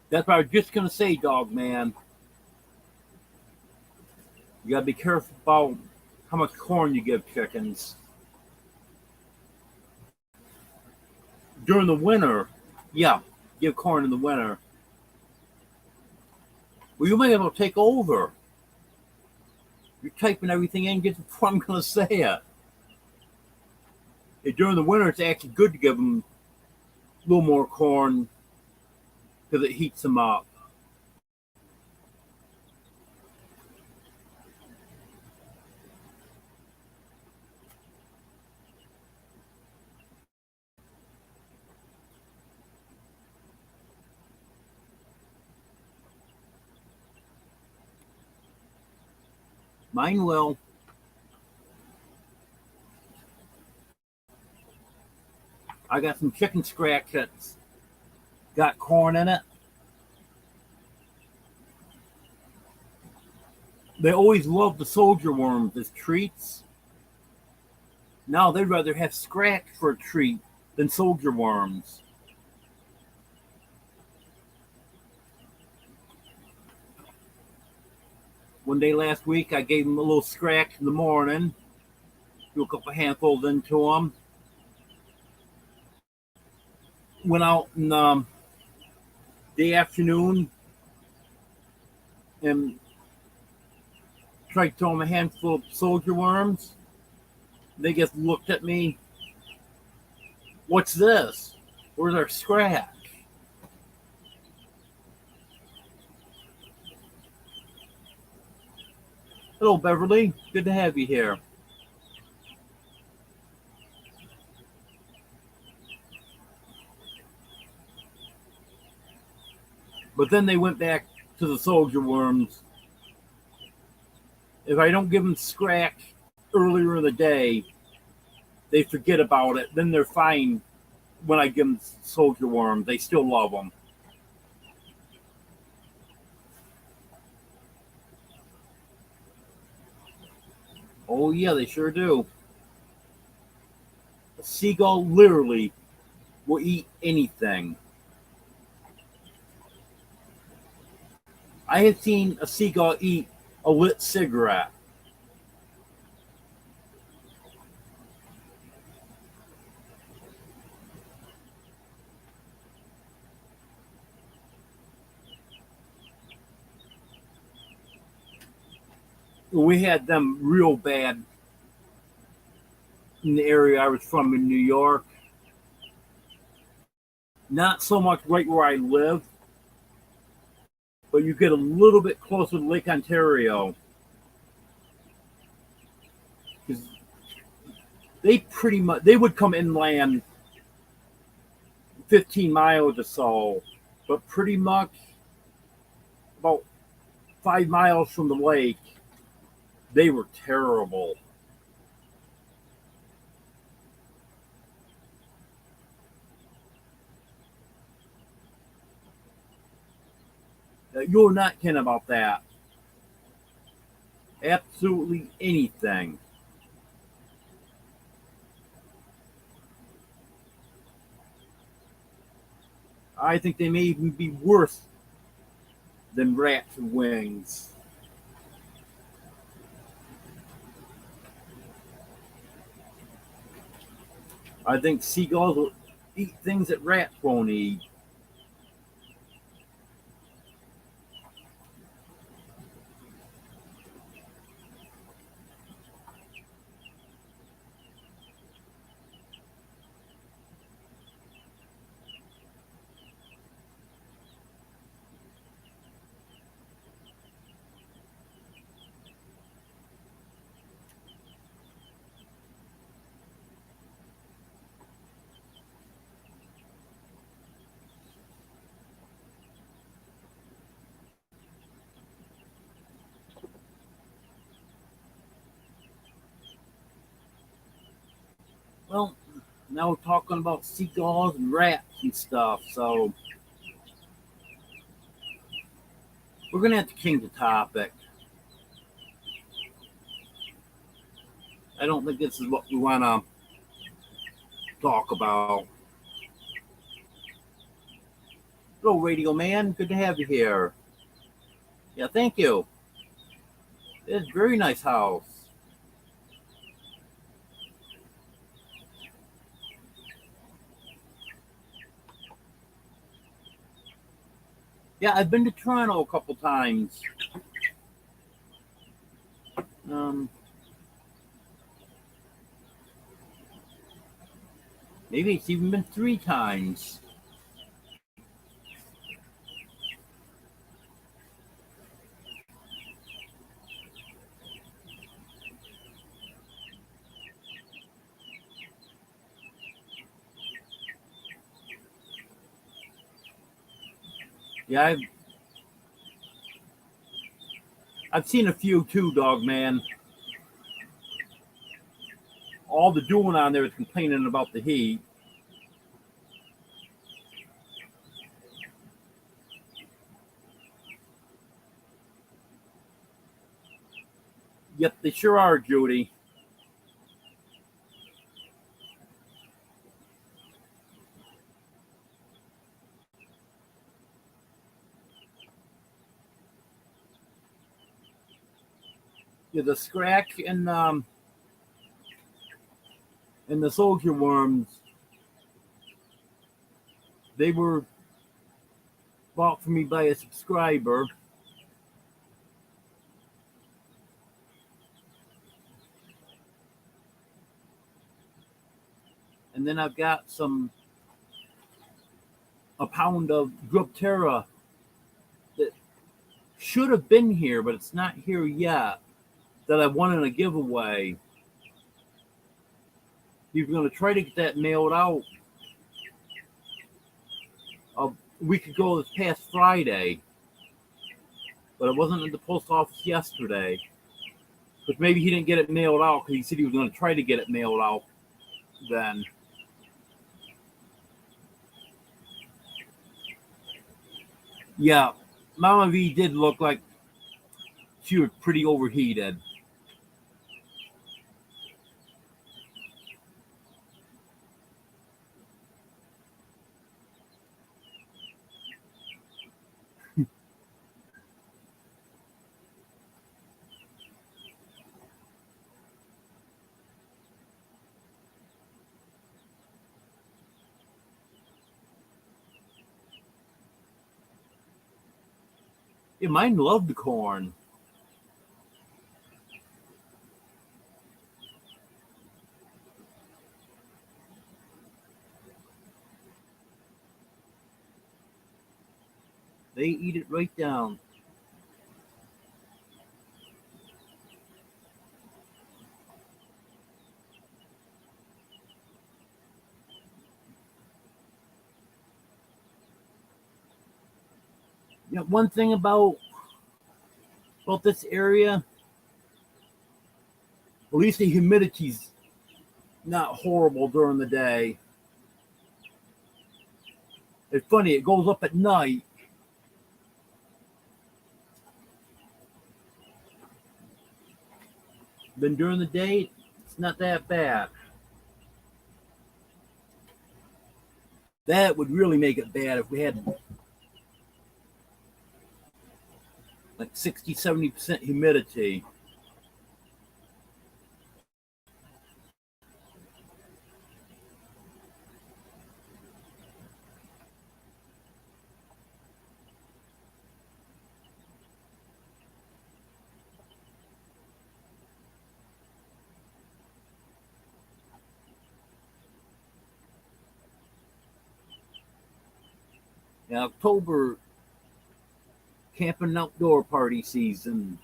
That's what I was just gonna say, dog man. You gotta be careful about how much corn you give chickens. During the winter, yeah, give corn in the winter. Well, you might be able to take over. You're typing everything in just before I'm gonna say it. And during the winter, it's actually good to give them a little more corn because it heats them up. Mine will. I got some chicken scratch that's got corn in it. They always love the soldier worms as treats. Now they'd rather have scratch for a treat than soldier worms. One day last week, I gave them a little scratch in the morning, threw a couple handfuls into them, went out in the afternoon and tried to throw them a handful of soldier worms. They just looked at me. What's this? Where's our scratch? Hello, Beverly. Good to have you here. But then they went back to the soldier worms. If I don't give them scratch earlier in the day, they forget about it. Then they're fine when I give them soldier worms. They still love them. Oh, yeah, they sure do. A seagull literally will eat anything. I have seen a seagull eat a lit cigarette. We had them real bad in the area I was from in New York. Not so much right where I live, but you get a little bit closer to Lake Ontario. Because they would come inland 15 miles or so, but pretty much about 5 miles from the lake, they were terrible. You're not kidding about that. Absolutely anything. I think they may even be worse than rats with wings. I think seagulls will eat things that rats won't eat. Well, now we're talking about seagulls and rats and stuff, so we're gonna have to change the topic. I don't think this is what we want to talk about. Hello, Radio Man. Good to have you here. Yeah, thank you. It's a very nice house. Yeah, I've been to Toronto a couple times. Um, Maybe it's even been 3 times. Yeah, I've seen a few too, Dog Man. All they're doing on there is complaining about the heat. Yep, they sure are, Judy. Yeah, the scratch and the soldier worms, they were bought for me by a subscriber. And then I've got a pound of Grubterra that should have been here, but it's not here yet, that I won in a giveaway. He was going to try to get that mailed out a week ago this past Friday, but it wasn't at the post office yesterday. But maybe he didn't get it mailed out because he said he was going to try to get it mailed out then. Yeah, Mama V did look like she was pretty overheated. Yeah, mine loved the corn. They eat it right down. You know, one thing about this area, at least the humidity's not horrible during the day. It's funny, it goes up at night. Then during the day, it's not that bad. That would really make it bad if we had like 60, 70% humidity. In October, camping outdoor party season.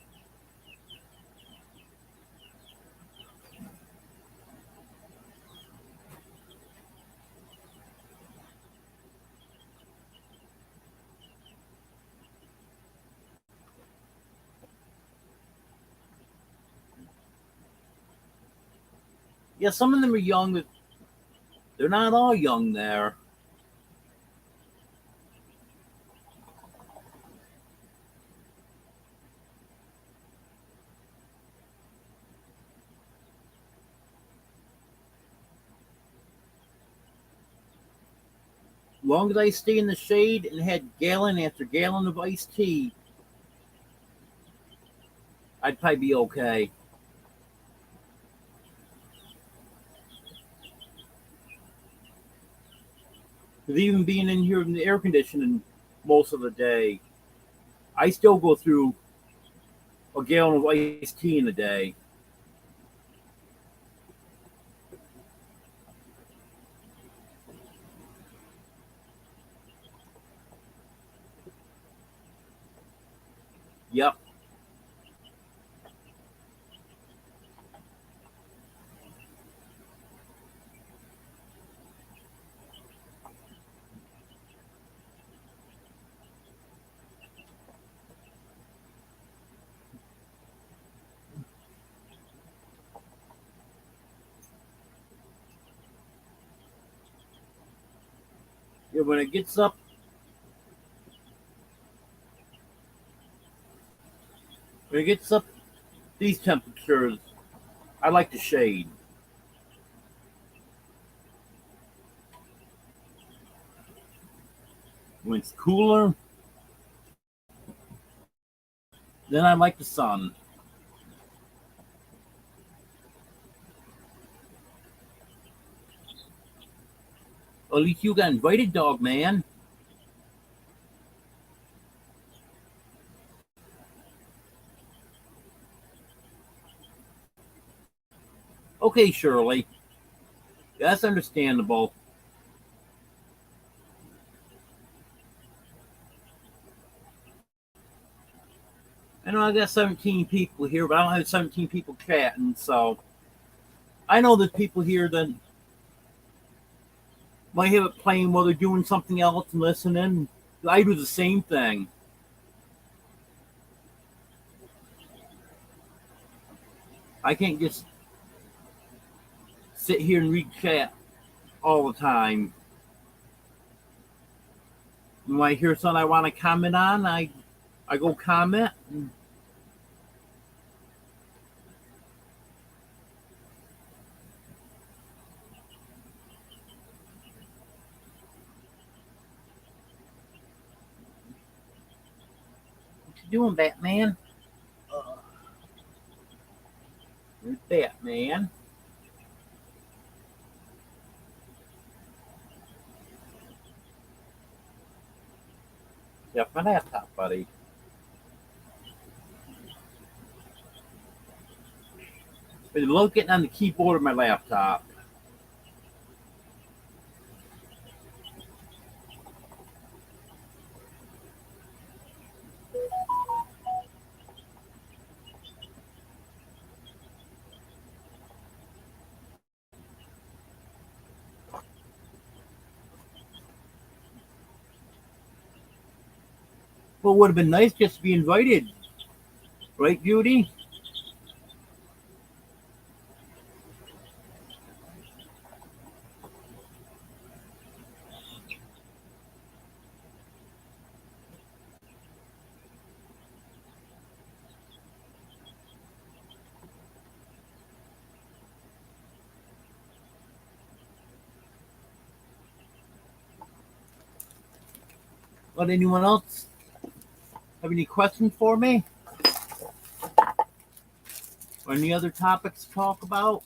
Yeah, some of them are young, but they're not all young there. As long as I stay in the shade and had gallon after gallon of iced tea, I'd probably be okay. Because even being in here in the air conditioning most of the day, I still go through a gallon of iced tea in a day. Yep. Yeah, when it gets up these temperatures, I like the shade. When it's cooler, then I like the sun. Well, at least you got invited, dog man. Okay, Shirley. That's understandable. I know I got 17 people here, but I don't have 17 people chatting, so I know there's people here that might have it playing while they're doing something else and listening. I do the same thing. I can't just sit here and read chat all the time. When I hear something I want to comment on, I go comment. What you doing, Batman? There's Batman. Got my laptop, buddy. But look getting on the keyboard of my laptop. Well, it would have been nice just to be invited, right, Judy? But anyone else have any questions for me? Or any other topics to talk about?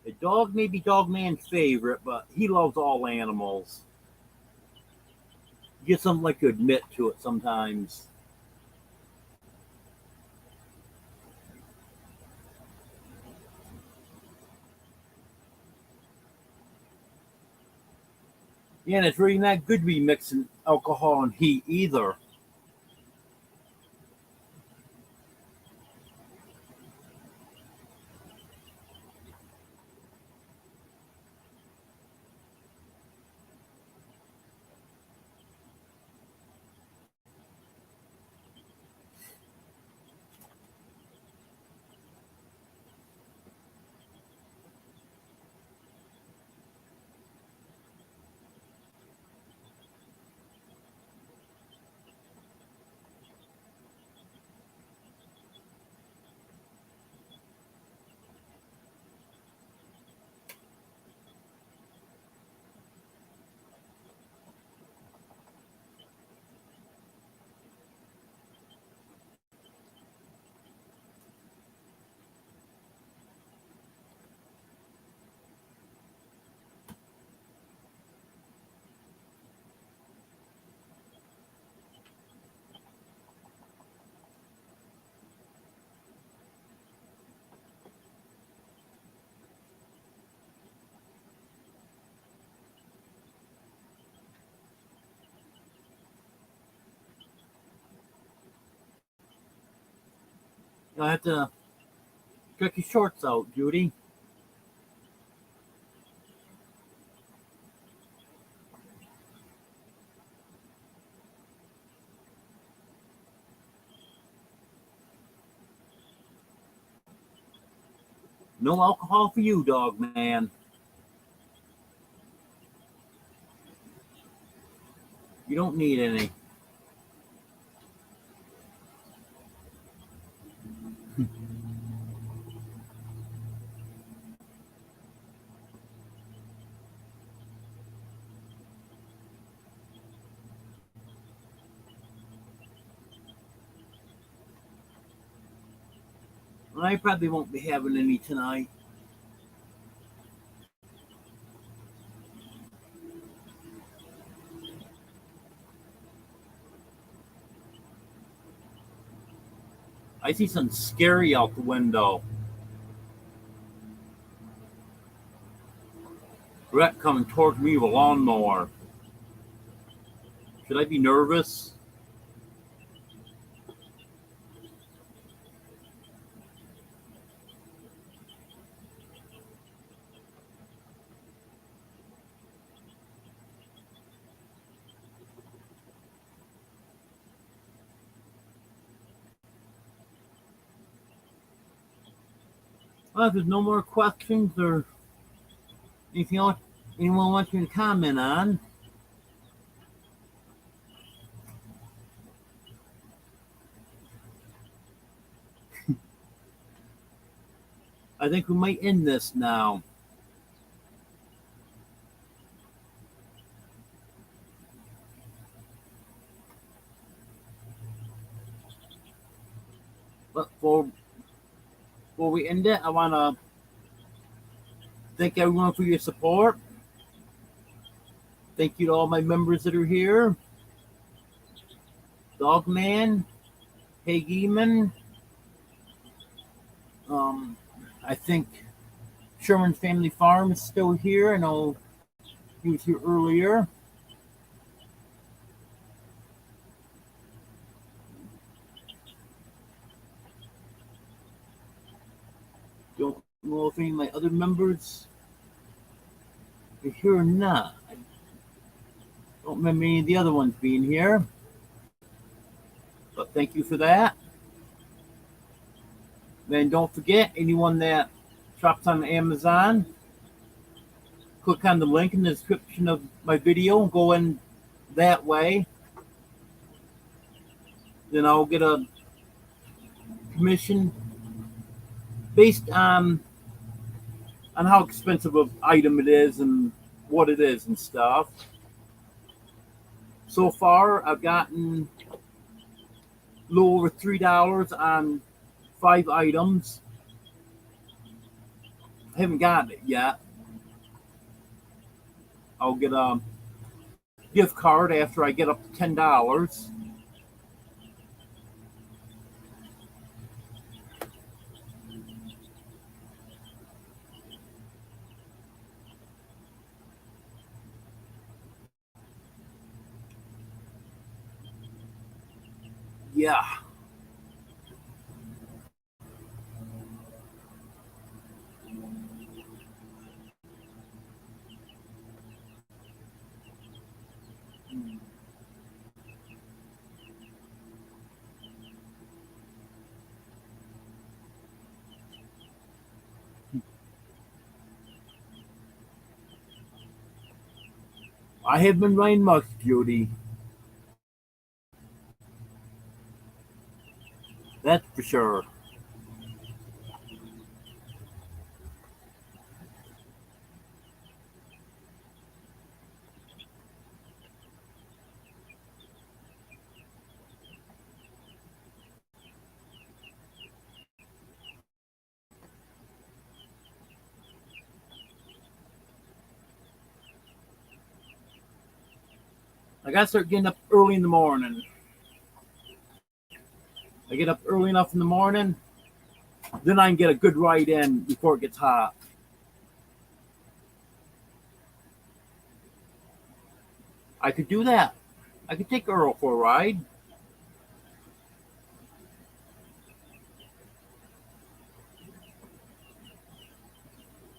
A dog may be Dogman's favorite, but he loves all animals. He just doesn't like to admit to it sometimes. Yeah, and it's really not good to be mixing alcohol and heat either. I have to Check your shorts out, Judy. No alcohol for you, dog man. You don't need any. I probably won't be having any tonight. I see something scary out the window. Brett coming towards me with a lawnmower. Should I be nervous? Well, if there's no more questions or anything else anyone wants me to comment on, I think we might end this now. But before we end it, I want to thank everyone for your support. Thank you to all my members that are here. Dogman, Hey Geeman, I think Sherman's Family Farm is still here. I know he was here earlier. Don't know if any of my other members are here or not. I don't remember any of the other ones being here. But thank you for that. Then don't forget, anyone that shops on Amazon, click on the link in the description of my video and go in that way. Then I'll get a commission based on how expensive an item it is and what it is and stuff. So far, I've gotten a little over $3 on 5 items. I haven't gotten it yet. I'll get a gift card after I get up to $10. Yeah. I have been Ryan Musk, Judy. That's for sure. I gotta start getting up early in the morning. I get up early enough in the morning, then I can get a good ride in before it gets hot. I could do that. I could take Earl for a ride.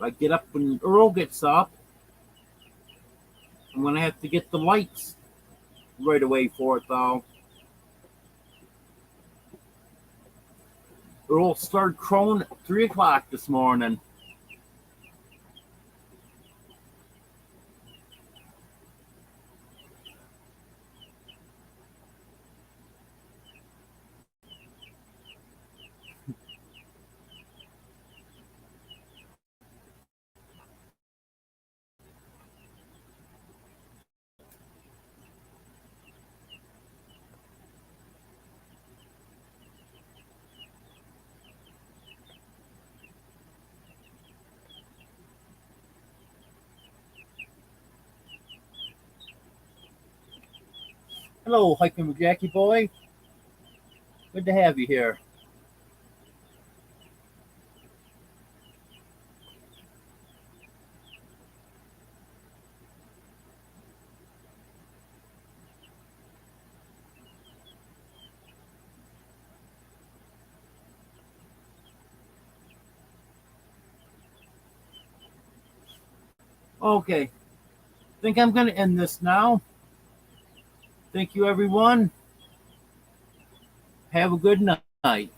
I get up when Earl gets up, I'm gonna have to get the lights right away for it though. Earl started crowing at 3 o'clock this morning. Hello, hiking with Jackie boy. Good to have you here. Okay, think I'm gonna end this now. Thank you, everyone. Have a good night.